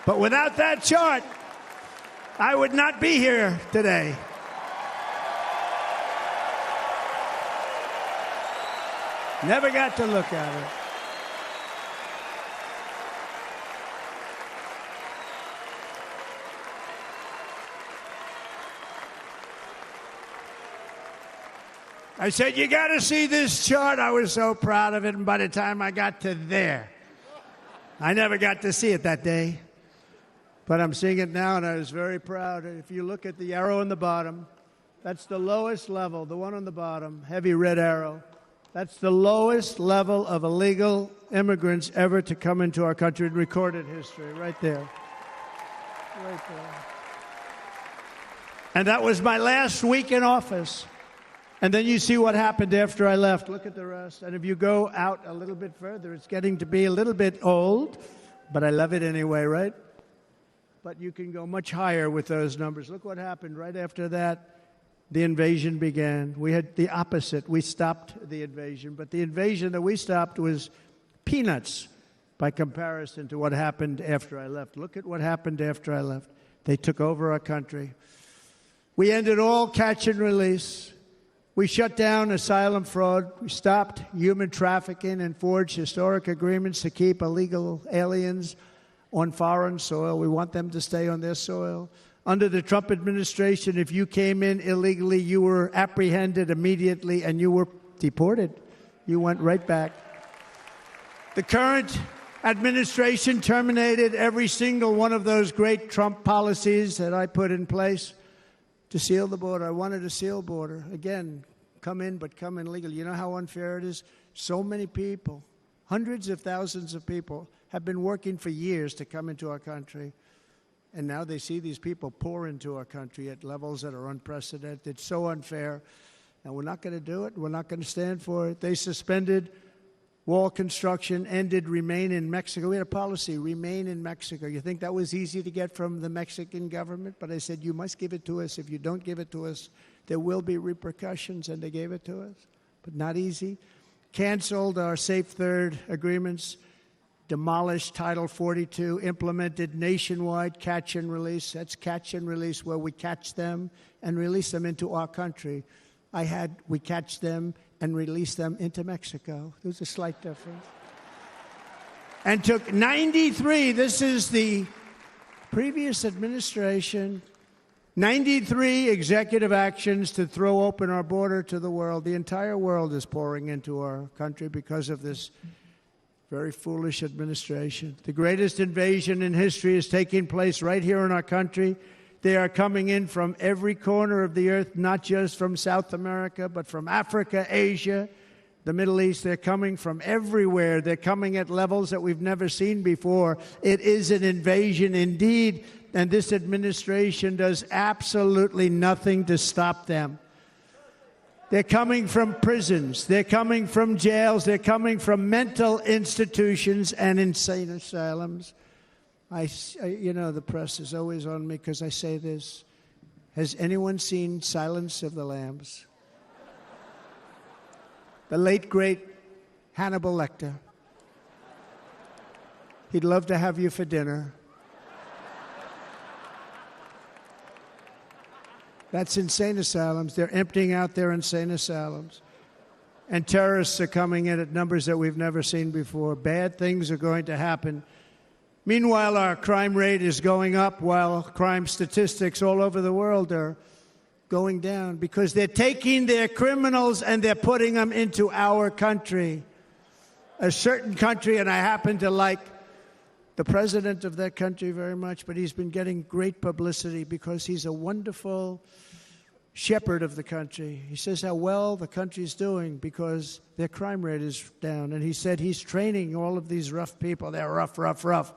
But without that chart, I would not be here today. Never got to look at it. I said, you got to see this chart. I was so proud of it, and by the time I got to there, I never got to see it that day. But I'm seeing it now, and I was very proud. If you look at the arrow in the bottom, that's the lowest level, the one on the bottom, heavy red arrow. That's the lowest level of illegal immigrants ever to come into our country in recorded history, right there. Right there. And that was my last week in office. And then you see what happened after I left. Look at the rest. And if you go out a little bit further, it's getting to be a little bit old, but I love it anyway, right? But you can go much higher with those numbers. Look what happened right after that. The invasion began. We had the opposite. We stopped the invasion. But the invasion that we stopped was peanuts by comparison to what happened after I left. Look at what happened after I left. They took over our country. We ended all catch and release. We shut down asylum fraud. We stopped human trafficking and forged historic agreements to keep illegal aliens on foreign soil. We want them to stay on their soil. Under the Trump administration, if you came in illegally, you were apprehended immediately and you were deported. You went right back. The current administration terminated every single one of those great Trump policies that I put in place to seal the border. I wanted a sealed border. Again, come in, but come in legally. You know how unfair it is? So many people, hundreds of thousands of people, have been working for years to come into our country. And now they see these people pour into our country at levels that are unprecedented. It's so unfair. And we're not going to do it. We're not going to stand for it. They suspended wall construction, ended remain in Mexico. We had a policy, remain in Mexico. You think that was easy to get from the Mexican government? But I said, you must give it to us. If you don't give it to us, there will be repercussions. And they gave it to us. But not easy. Canceled our Safe Third agreements. Demolished Title 42, implemented nationwide catch and release. That's catch and release, where we catch them and release them into our country. We catch them and release them into Mexico. There's a slight difference. And took 93, this is the previous administration, 93 executive actions to throw open our border to the world. The entire world is pouring into our country because of this very foolish administration. The greatest invasion in history is taking place right here in our country. They are coming in from every corner of the earth, not just from South America, but from Africa, Asia, the Middle East. They're coming from everywhere. They're coming at levels that we've never seen before. It is an invasion indeed, and this administration does absolutely nothing to stop them. They're coming from prisons. They're coming from jails. They're coming from mental institutions and insane asylums. You know, the press is always on me because I say this. Has anyone seen Silence of the Lambs? The late, great Hannibal Lecter. He'd love to have you for dinner. That's insane asylums. They're emptying out their insane asylums. And terrorists are coming in at numbers that we've never seen before. Bad things are going to happen. Meanwhile, our crime rate is going up, while crime statistics all over the world are going down, because they're taking their criminals and they're putting them into our country. A certain country, and I happen to like the president of that country very much, but he's been getting great publicity because he's a wonderful shepherd of the country. He says how well the country's doing because their crime rate is down. And he said he's training all of these rough people. They're rough.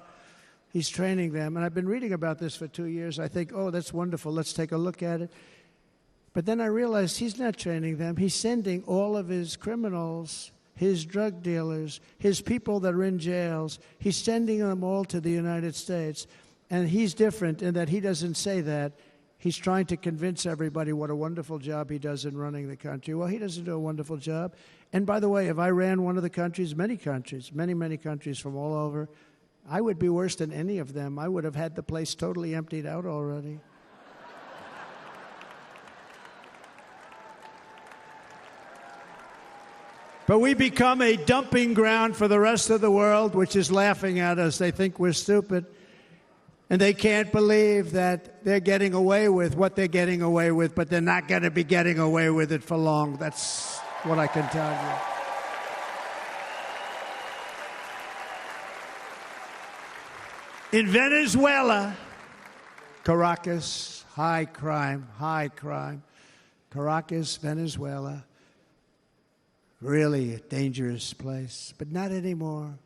He's training them. And I've been reading about this for 2 years. I think, oh, that's wonderful. Let's take a look at it. But then I realized he's not training them. He's sending all of his criminals, his drug dealers, his people that are in jails, he's sending them all to the United States. And he's different in that he doesn't say that. He's trying to convince everybody what a wonderful job he does in running the country. Well, he doesn't do a wonderful job. And by the way, if I ran one of the countries, many countries from all over, I would be worse than any of them. I would have had the place totally emptied out already. But we become a dumping ground for the rest of the world, which is laughing at us. They think we're stupid. And they can't believe that they're getting away with what they're getting away with, but they're not going to be getting away with it for long. That's what I can tell you. In Venezuela, Caracas, high crime. Caracas, Venezuela, really a dangerous place, but not anymore.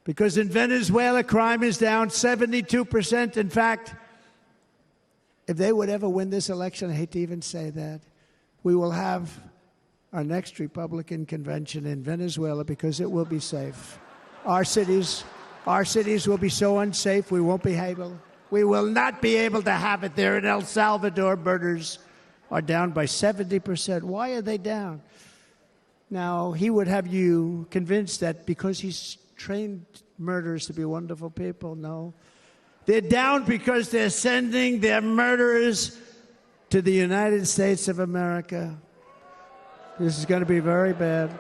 Because in Venezuela, crime is down 72%. In fact, if they would ever win this election, I hate to even say that, we will have our next Republican convention in Venezuela because it will be safe. Our cities will be so unsafe, we will not be able to have it there. In El Salvador, murders are down by 70%. Why are they down? Now, he would have you convinced that because he's trained murderers to be wonderful people. No. They're down because they're sending their murderers to the United States of America. This is going to be very bad.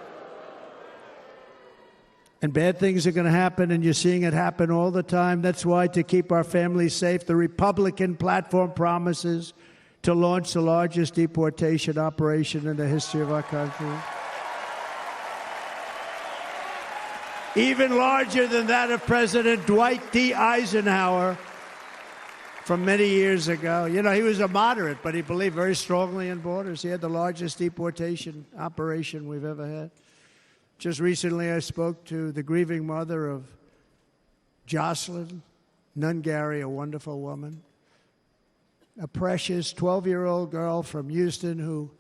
And bad things are going to happen, and you're seeing it happen all the time. That's why, to keep our families safe, the Republican platform promises to launch the largest deportation operation in the history of our country. Even larger than that of President Dwight D. Eisenhower from many years ago. You know, he was a moderate, but he believed very strongly in borders. He had the largest deportation operation we've ever had. Just recently, I spoke to the grieving mother of Jocelyn Nungary, a wonderful woman, a precious 12-year-old girl from Houston who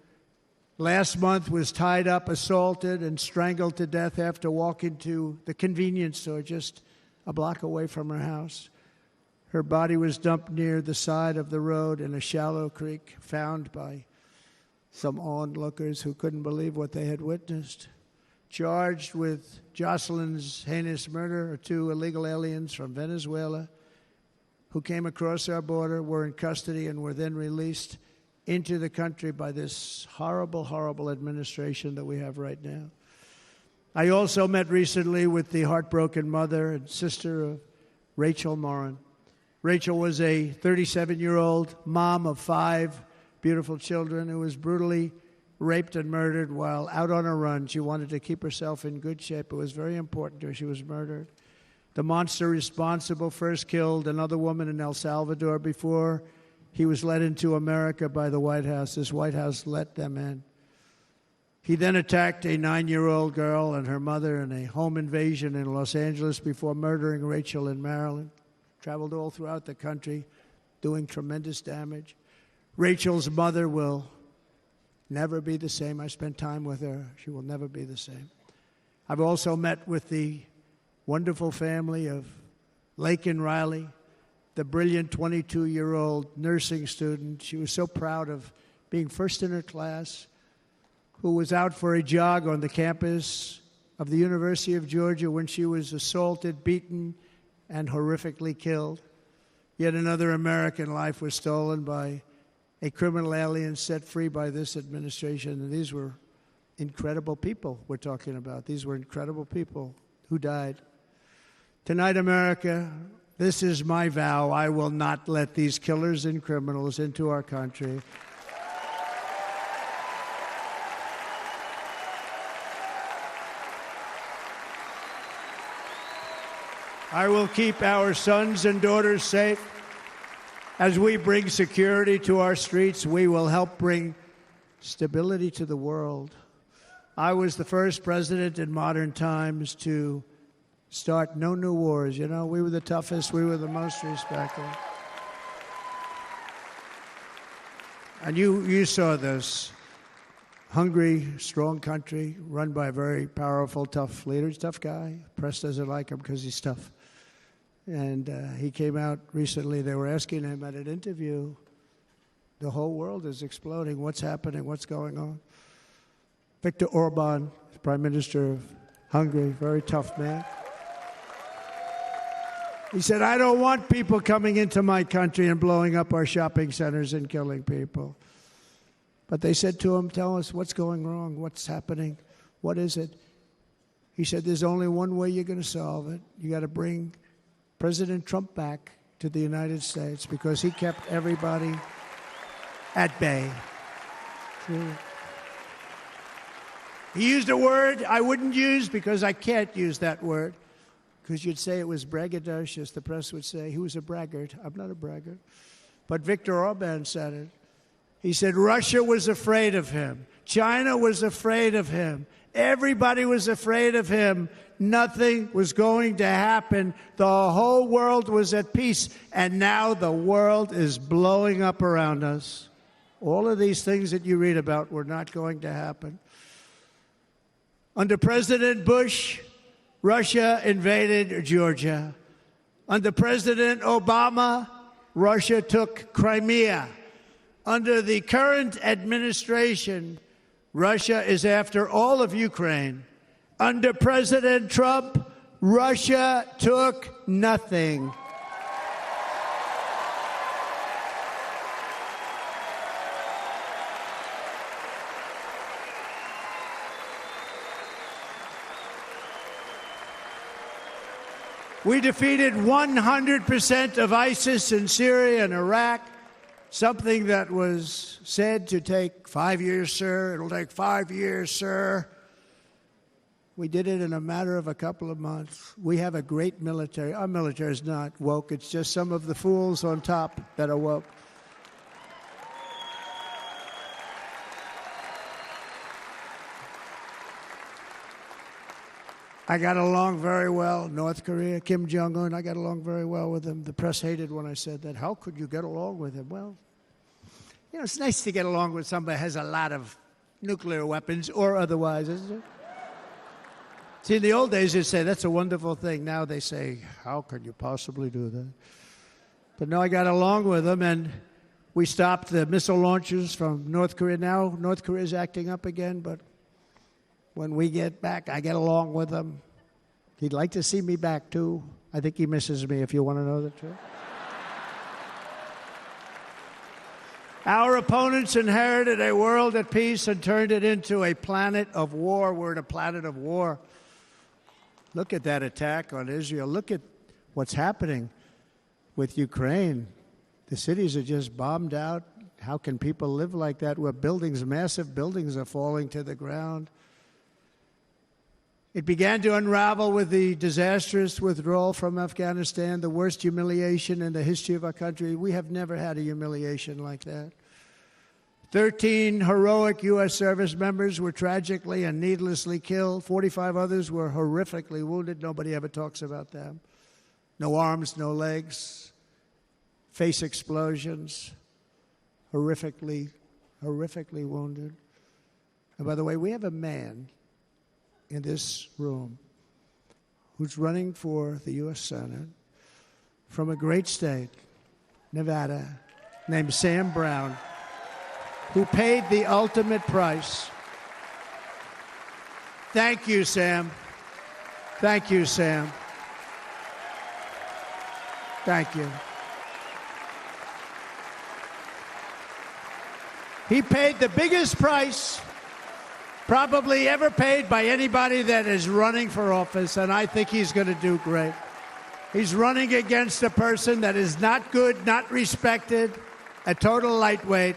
last month was tied up, assaulted, and strangled to death after walking to the convenience store just a block away from her house. Her body was dumped near the side of the road in a shallow creek, found by some onlookers who couldn't believe what they had witnessed. Charged with Jocelyn's heinous murder are 2 illegal aliens from Venezuela who came across our border, were in custody, and were then released into the country by this horrible, horrible administration that we have right now. I also met recently with the heartbroken mother and sister of Rachel Morin. Rachel was a 37-year-old mom of 5 beautiful children who was brutally raped and murdered while out on a run. She wanted to keep herself in good shape. It was very important to her. She was murdered. The monster responsible first killed another woman in El Salvador before he was led into America by the White House. This White House let them in. He then attacked a 9-year-old girl and her mother in a home invasion in Los Angeles before murdering Rachel in Maryland. Traveled all throughout the country, doing tremendous damage. Rachel's mother will never be the same. I spent time with her. She will never be the same. I've also met with the wonderful family of Laken Riley, the brilliant 22-year-old nursing student. She was so proud of being first in her class, who was out for a jog on the campus of the University of Georgia when she was assaulted, beaten, and horrifically killed. Yet another American life was stolen by a criminal alien set free by this administration. And these were incredible people we're talking about. These were incredible people who died. Tonight, America, this is my vow. I will not let these killers and criminals into our country. I will keep our sons and daughters safe. As we bring security to our streets, we will help bring stability to the world. I was the first president in modern times to start no new wars. You know, we were the toughest. We were the most respected. And you saw this. Hungry, strong country, run by a very powerful, tough leader. He's a tough guy. Press doesn't like him because he's tough. And he came out recently. They were asking him at an interview, the whole world is exploding. What's happening? What's going on? Viktor Orban, Prime Minister of Hungary, very tough man. He said, I don't want people coming into my country and blowing up our shopping centers and killing people. But they said to him, tell us what's going wrong, what's happening, what is it? He said, there's only one way you're going to solve it. You got to bring President Trump back to the United States because he kept everybody at bay. He used a word I wouldn't use because I can't use that word, because you'd say it was braggadocious. The press would say he was a braggart. I'm not a braggart. But Viktor Orban said it. He said Russia was afraid of him. China was afraid of him. Everybody was afraid of him. Nothing was going to happen. The whole world was at peace. And now the world is blowing up around us. All of these things that you read about were not going to happen. Under President Bush, Russia invaded Georgia. Under President Obama, Russia took Crimea. Under the current administration, Russia is after all of Ukraine. Under President Trump, Russia took nothing. We defeated 100% of ISIS in Syria and Iraq, something that was said to take 5 years, sir. It'll take 5 years, sir. We did it in a matter of a couple of months. We have a great military. Our military is not woke. It's just some of the fools on top that are woke. I got along very well. North Korea, Kim Jong-un, I got along very well with him. The press hated when I said that. How could you get along with him? Well, you know, it's nice to get along with somebody who has a lot of nuclear weapons or otherwise, isn't it? See, in the old days, they'd say, that's a wonderful thing. Now they say, how could you possibly do that? But no, I got along with him, and we stopped the missile launches from North Korea. Now North Korea is acting up again, but when we get back, I get along with him. He'd like to see me back, too. I think he misses me, if you want to know the truth. Our opponents inherited a world at peace and turned it into a planet of war. We're in a planet of war. Look at that attack on Israel. Look at what's happening with Ukraine. The cities are just bombed out. How can people live like that where buildings, massive buildings, are falling to the ground? It began to unravel with the disastrous withdrawal from Afghanistan, the worst humiliation in the history of our country. We have never had a humiliation like that. 13 heroic U.S. service members were tragically and needlessly killed. 45 others were horrifically wounded. Nobody ever talks about them. No arms, no legs, face explosions, horrifically wounded. And by the way, we have a man in this room who's running for the U.S. Senate from a great state, Nevada, named Sam Brown, who paid the ultimate price. Thank you, Sam. Thank you, Sam. Thank you. He paid the biggest price probably ever paid by anybody that is running for office, and I think he's going to do great. He's running against a person that is not good, not respected, a total lightweight.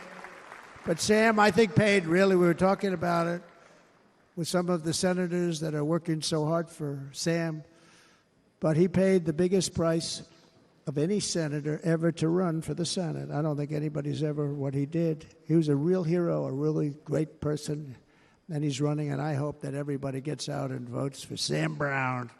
But Sam, I think, paid, really, we were talking about it with some of the senators that are working so hard for Sam, but he paid the biggest price of any senator ever to run for the Senate. I don't think anybody's ever what he did. He was a real hero, a really great person. And he's running, and I hope that everybody gets out and votes for Sam Brown.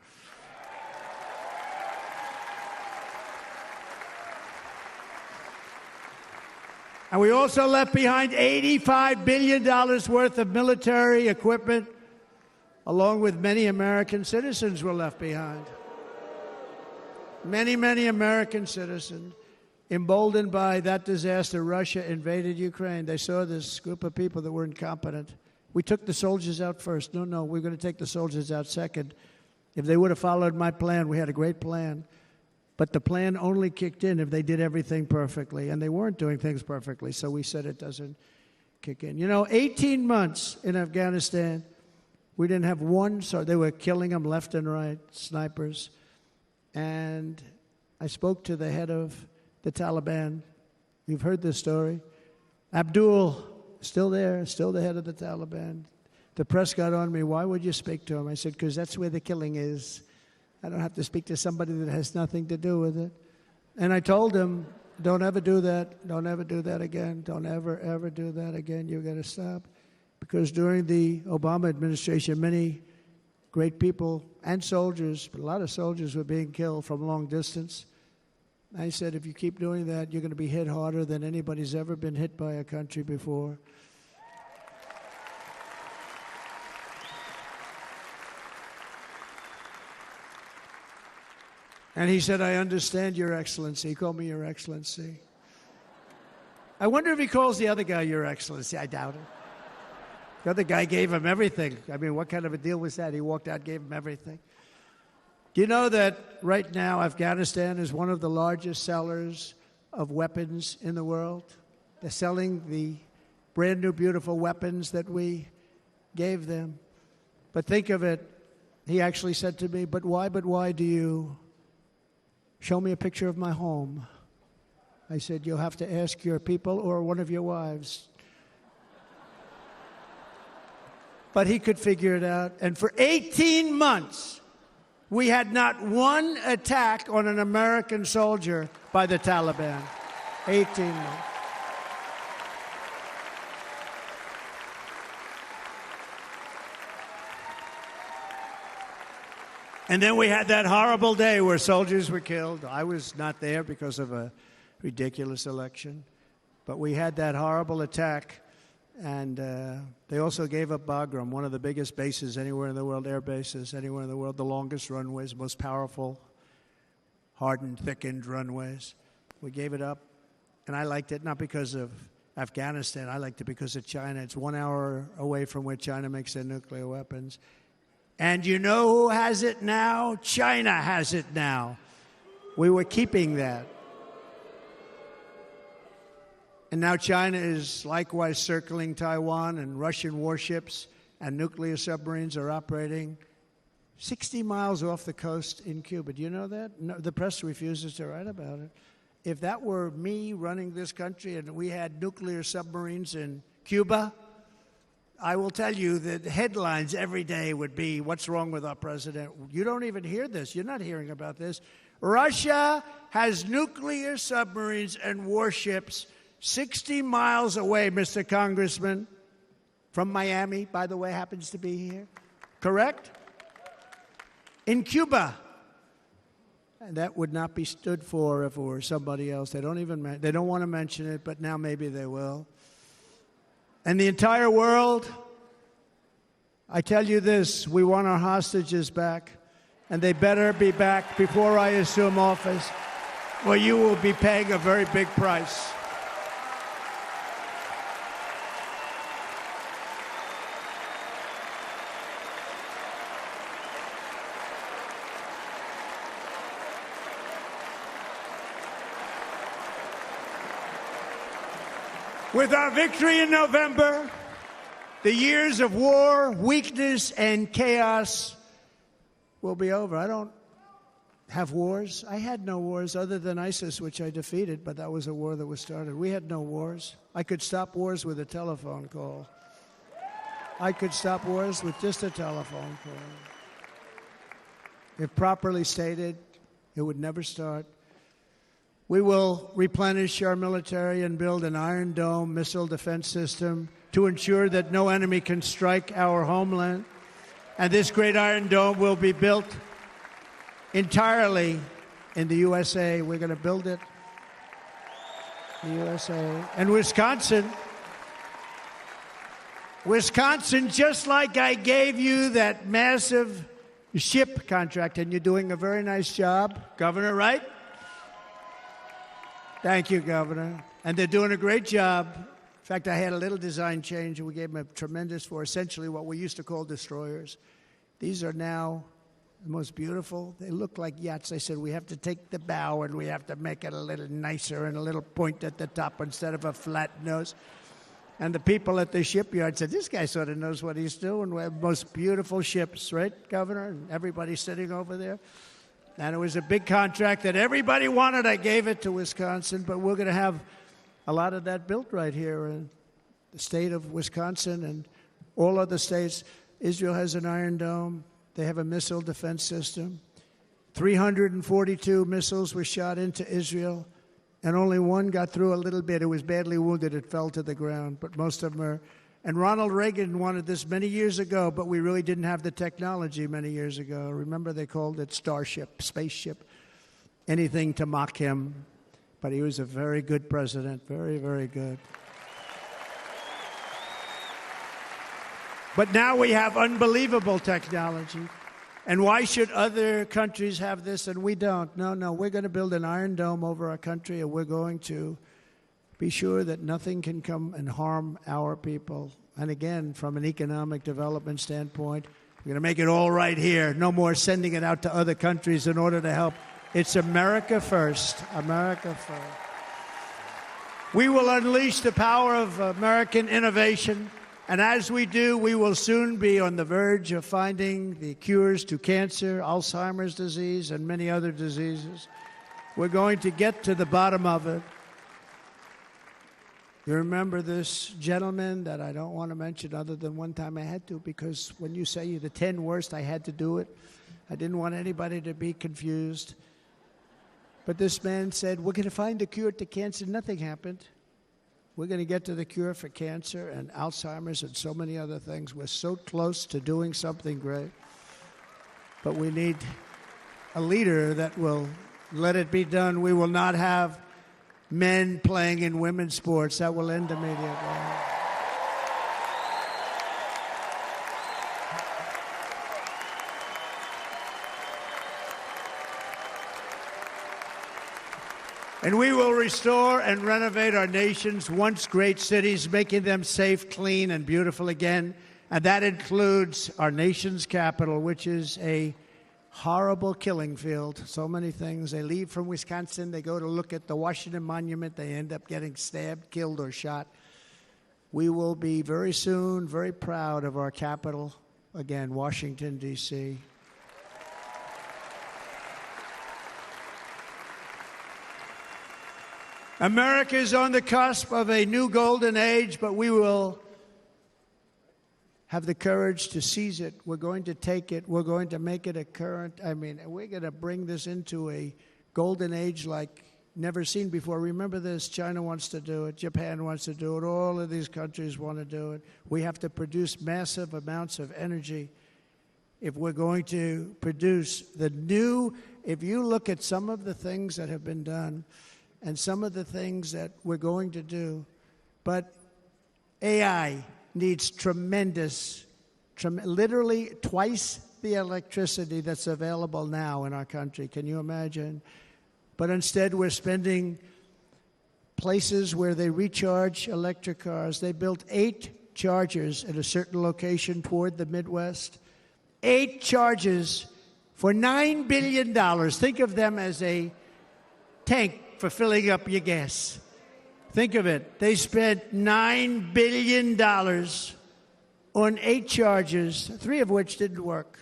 And we also left behind $85 billion worth of military equipment, along with many American citizens were left behind. Many, many American citizens, emboldened by that disaster. Russia invaded Ukraine. They saw this group of people that were incompetent. We took the soldiers out first. No, we're going to take the soldiers out second. If they would have followed my plan, we had a great plan. But the plan only kicked in if they did everything perfectly, and they weren't doing things perfectly, so we said it doesn't kick in. You know, 18 months in Afghanistan, we didn't have one, so they were killing them left and right, snipers. And I spoke to the head of the Taliban. You've heard this story. Abdul, still there, still the head of the Taliban. the press got on me. Why would you speak to him? I said, because that's where the killing is. I don't have to speak to somebody that has nothing to do with it. And I told him, don't ever do that. Don't ever do that again. Don't ever, ever do that again. You've got to stop. Because during the Obama administration, many great people and soldiers, but a lot of soldiers were being killed from long distance. I said, if you keep doing that, you're going to be hit harder than anybody's ever been hit by a country before. And he said, I understand, Your Excellency. He called me Your Excellency. I wonder if he calls the other guy Your Excellency. I doubt it. The other guy gave him everything. I mean, what kind of a deal was that? He walked out, gave him everything. Do you know that right now Afghanistan is one of the largest sellers of weapons in the world? They're selling the brand new, beautiful weapons that we gave them. But think of it. He actually said to me, but why do you show me a picture of my home? I said, you'll have to ask your people or one of your wives. But he could figure it out. And for 18 months, we had not one attack on an American soldier by the Taliban. 18 months. And then we had that horrible day where soldiers were killed. I was not there because of a ridiculous election. But we had that horrible attack. And they also gave up Bagram, one of the biggest bases anywhere in the world, air bases anywhere in the world, the longest runways, most powerful, hardened, thickened runways. We gave it up. And I liked it not because of Afghanistan. I liked it because of China. It's 1 hour away from where China makes their nuclear weapons. And you know who has it now? China has it now. We were keeping that. And now China is likewise circling Taiwan, and Russian warships and nuclear submarines are operating 60 miles off the coast in Cuba. Do you know that? No, the press refuses to write about it. If that were me running this country and we had nuclear submarines in Cuba, I will tell you that headlines every day would be, what's wrong with our president? You don't even hear this. You're not hearing about this. Russia has nuclear submarines and warships 60 miles away, Mr. Congressman, from Miami, by the way, happens to be here. Correct? In Cuba. And that would not be stood for if it were somebody else. They don't want to mention it, but now maybe they will. And the entire world, I tell you this, we want our hostages back, and they better be back before I assume office, or you will be paying a very big price. With our victory in November, the years of war, weakness, and chaos will be over. I don't have wars. I had no wars other than ISIS, which I defeated, but that was a war that was started. We had no wars. I could stop wars with a telephone call. I could stop wars with just a telephone call. If properly stated, it would never start. We will replenish our military and build an Iron Dome missile defense system to ensure that no enemy can strike our homeland. And this great Iron Dome will be built entirely in the USA. We're going to build it in the USA. And Wisconsin, just like I gave you that massive ship contract, and you're doing a very nice job, Governor, right? Thank you, Governor. And they're doing a great job. In fact, I had a little design change, and we gave them a tremendous for essentially what we used to call destroyers. These are now the most beautiful. They look like yachts. I said, we have to take the bow, and we have to make it a little nicer and a little point at the top instead of a flat nose. And the people at the shipyard said, this guy sort of knows what he's doing. We have the most beautiful ships, right, Governor? And everybody's sitting over there. And it was a big contract that everybody wanted. I gave it to Wisconsin, but we're going to have a lot of that built right here in the state of Wisconsin. And all other states. Israel has an Iron Dome. They have a missile defense system. 342 missiles were shot into Israel, and only one got through a little bit. It was badly wounded. It fell to the ground, but most of them are. And Ronald Reagan wanted this many years ago, but we really didn't have the technology many years ago. Remember, they called it Starship, spaceship, anything to mock him. But he was a very good president, very, very good. But now we have unbelievable technology. And why should other countries have this and we don't? No, we're going to build an Iron Dome over our country, and we're going to be sure that nothing can come and harm our people. And again, from an economic development standpoint, we're going to make it all right here. No more sending it out to other countries in order to help. It's America first. America first. We will unleash the power of American innovation. And as we do, we will soon be on the verge of finding the cures to cancer, Alzheimer's disease, and many other diseases. We're going to get to the bottom of it. You remember this gentleman that I don't want to mention other than one time I had to, because when you say you're the 10 worst, I had to do it. I didn't want anybody to be confused. But this man said, we're going to find the cure to cancer. Nothing happened. We're going to get to the cure for cancer and Alzheimer's and so many other things. We're so close to doing something great. But we need a leader that will let it be done. We will not have men playing in women's sports. That will end immediately. And we will restore and renovate our nation's once great cities, making them safe, clean, and beautiful again. And that includes our nation's capital, which is a horrible killing field. So many things. They leave from Wisconsin. They go to look at the Washington Monument. They end up getting stabbed, killed, or shot. We will be very soon very proud of our capital, again, Washington, D.C. America is on the cusp of a new golden age, but we will have the courage to seize it. We're going to take it. We're going to make it a current. We're going to bring this into a golden age like never seen before. Remember this, China wants to do it. Japan wants to do it. All of these countries want to do it. We have to produce massive amounts of energy if we're going to produce the new. If you look at some of the things that have been done, and some of the things that we're going to do. But AI needs literally twice the electricity that's available now in our country. Can you imagine? But instead, we're spending places where they recharge electric cars. They built 8 chargers at a certain location toward the Midwest. 8 chargers for $9 billion. Think of them as a tank for filling up your gas. Think of it. They spent $9 billion on 8 chargers, 3 of which didn't work.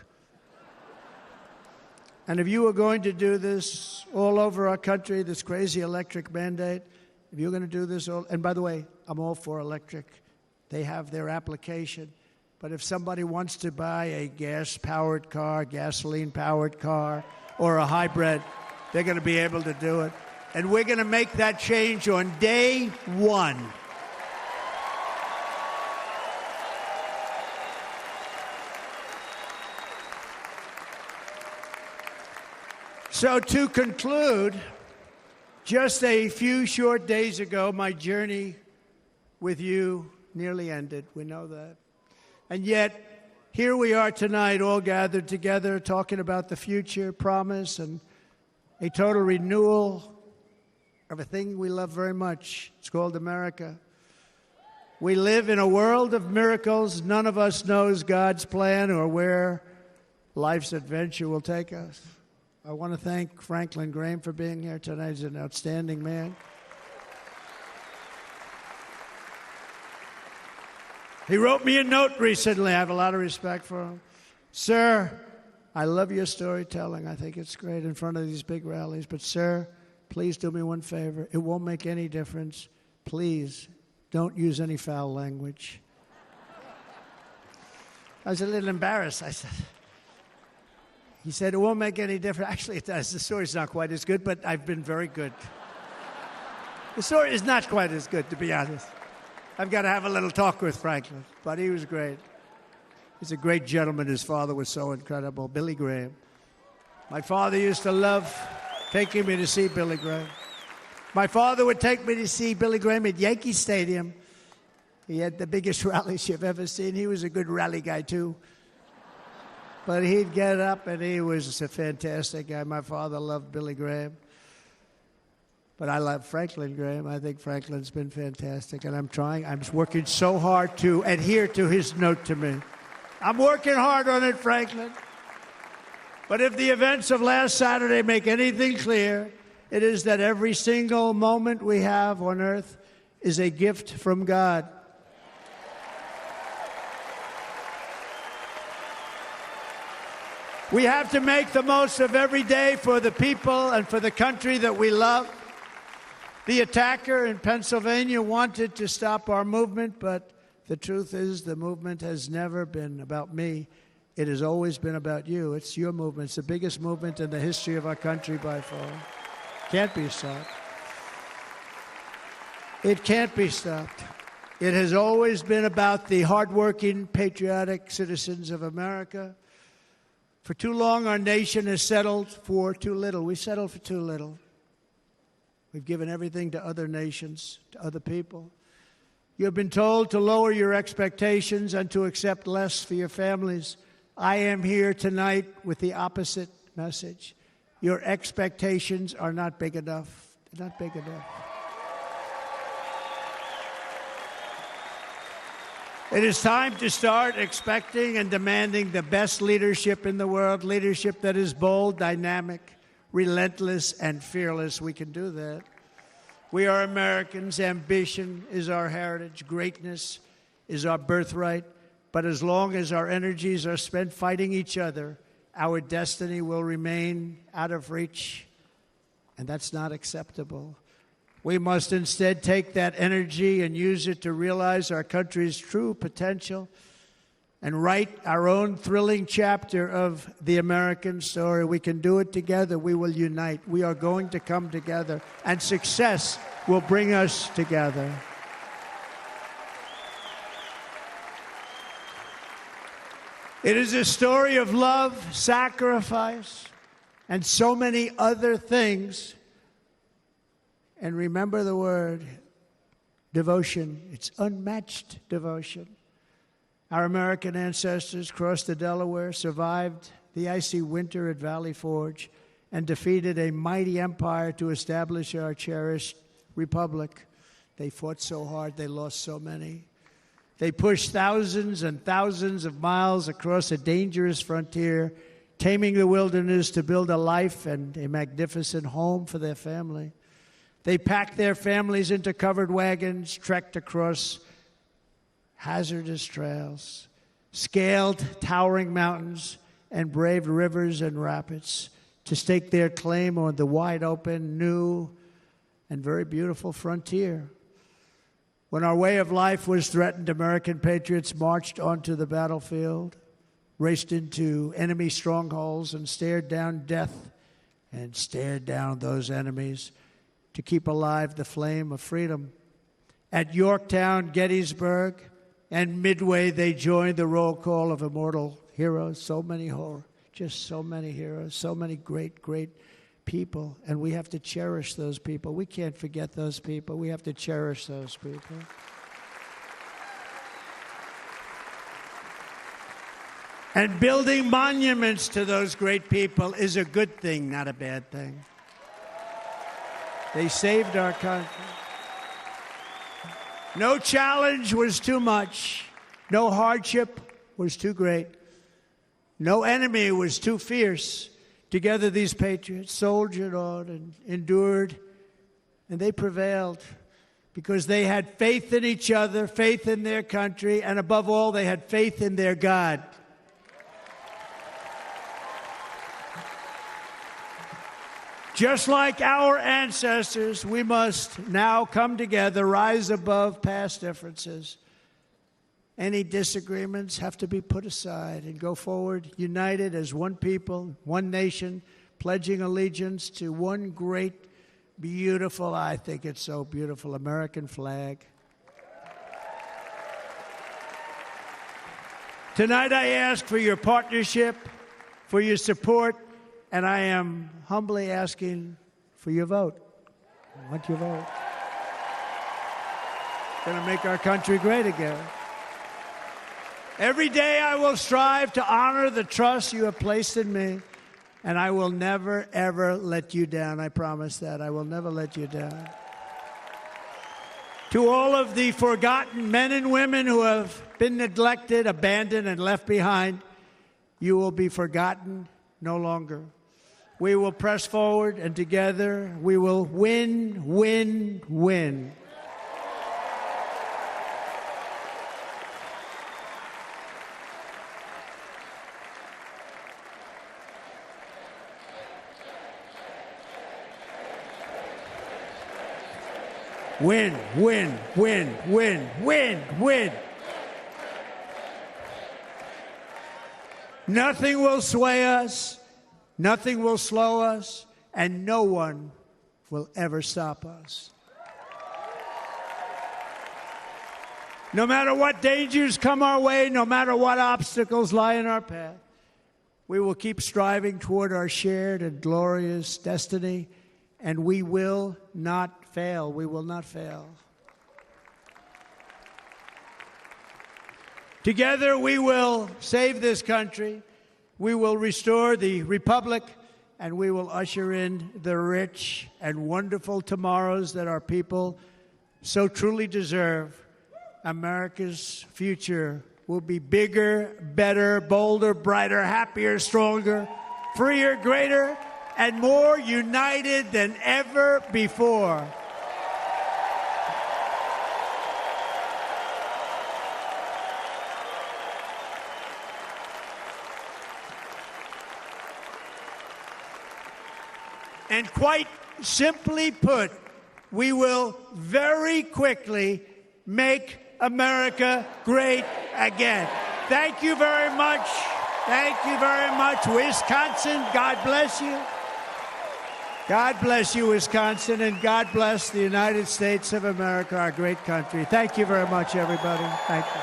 And if you were going to do this all over our country, this crazy electric mandate, if you're going to do this all, and by the way, I'm all for electric. They have their application. But if somebody wants to buy a gas-powered car, gasoline-powered car, or a hybrid, they're going to be able to do it. And we're going to make that change on day 1. So to conclude, just a few short days ago, my journey with you nearly ended. We know that. And yet, here we are tonight, all gathered together, talking about the future, promise, and a total renewal of a thing we love very much. It's called America. We live in a world of miracles. None of us knows God's plan or where life's adventure will take us. I want to thank Franklin Graham for being here tonight. He's an outstanding man. He wrote me a note recently. I have a lot of respect for him. Sir, I love your storytelling. I think it's great in front of these big rallies. But, sir, please do me one favor. It won't make any difference. Please don't use any foul language. I was a little embarrassed. He said, it won't make any difference. Actually, it does. The story's not quite as good, but I've been very good. The story is not quite as good, to be honest. I've got to have a little talk with Franklin, but he was great. He's a great gentleman. His father was so incredible, Billy Graham. My father used to love taking me to see Billy Graham. My father would take me to see Billy Graham at Yankee Stadium. He had the biggest rallies you've ever seen. He was a good rally guy, too. But he'd get up, and he was a fantastic guy. My father loved Billy Graham. But I love Franklin Graham. I think Franklin's been fantastic, and I'm working so hard to adhere to his note to me. I'm working hard on it, Franklin. But if the events of last Saturday make anything clear, it is that every single moment we have on earth is a gift from God. We have to make the most of every day for the people and for the country that we love. The attacker in Pennsylvania wanted to stop our movement, but the truth is the movement has never been about me. It has always been about you. It's your movement. It's the biggest movement in the history of our country by far. Can't be stopped. It can't be stopped. It has always been about the hardworking, patriotic citizens of America. For too long, our nation has settled for too little. We settled for too little. We've given everything to other nations, to other people. You have been told to lower your expectations and to accept less for your families. I am here tonight with the opposite message. Your expectations are not big enough. They're not big enough. It is time to start expecting and demanding the best leadership in the world, leadership that is bold, dynamic, relentless, and fearless. We can do that. We are Americans. Ambition is our heritage. Greatness is our birthright. But as long as our energies are spent fighting each other, our destiny will remain out of reach, and that's not acceptable. We must instead take that energy and use it to realize our country's true potential and write our own thrilling chapter of the American story. We can do it together. We will unite. We are going to come together, and success will bring us together. It is a story of love, sacrifice, and so many other things. And remember the word, devotion. It's unmatched devotion. Our American ancestors crossed the Delaware, survived the icy winter at Valley Forge, and defeated a mighty empire to establish our cherished republic. They fought so hard, they lost so many. They pushed thousands and thousands of miles across a dangerous frontier, taming the wilderness to build a life and a magnificent home for their family. They packed their families into covered wagons, trekked across hazardous trails, scaled towering mountains, and braved rivers and rapids to stake their claim on the wide-open, new, and very beautiful frontier. When our way of life was threatened, American patriots marched onto the battlefield, raced into enemy strongholds, and stared down death and stared down those enemies to keep alive the flame of freedom. At Yorktown, Gettysburg, and Midway, they joined the roll call of immortal heroes. So many heroes, so many great, great people. And we have to cherish those people. We can't forget those people. We have to cherish those people. And building monuments to those great people is a good thing, not a bad thing. They saved our country. No challenge was too much. No hardship was too great. No enemy was too fierce. Together, these patriots soldiered on and endured, and they prevailed because they had faith in each other, faith in their country, and above all, they had faith in their God. Just like our ancestors, we must now come together, rise above past differences, Any disagreements have to be put aside and go forward united as one people, one nation, pledging allegiance to one great, beautiful, I think it's so beautiful, American flag. Tonight I ask for your partnership, for your support, and I am humbly asking for your vote. I want your vote. Going to make our country great again. Every day I will strive to honor the trust you have placed in me, and I will never, ever let you down. I promise that. I will never let you down. To all of the forgotten men and women who have been neglected, abandoned, and left behind, you will be forgotten no longer. We will press forward, and together we will win, win, win. Win, win, win, win, win, win. Nothing will sway us, nothing will slow us, and no one will ever stop us. No matter what dangers come our way, no matter what obstacles lie in our path, we will keep striving toward our shared and glorious destiny, and we will not fail. We will not fail. Together we will save this country, we will restore the republic, and we will usher in the rich and wonderful tomorrows that our people so truly deserve. America's future will be bigger, better, bolder, brighter, happier, stronger, freer, greater, and more united than ever before. And quite simply put, we will very quickly make America great again. Thank you very much. Thank you very much, Wisconsin. God bless you. God bless you, Wisconsin, and God bless the United States of America, our great country. Thank you very much, everybody. Thank you.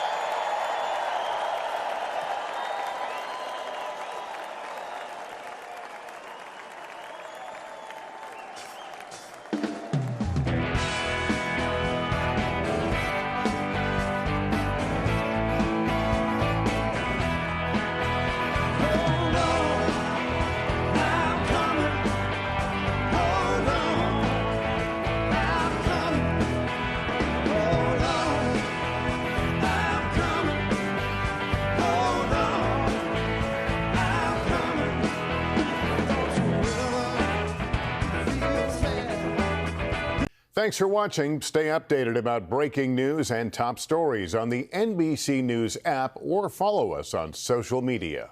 Thanks for watching. Stay updated about breaking news and top stories on the NBC News app or follow us on social media.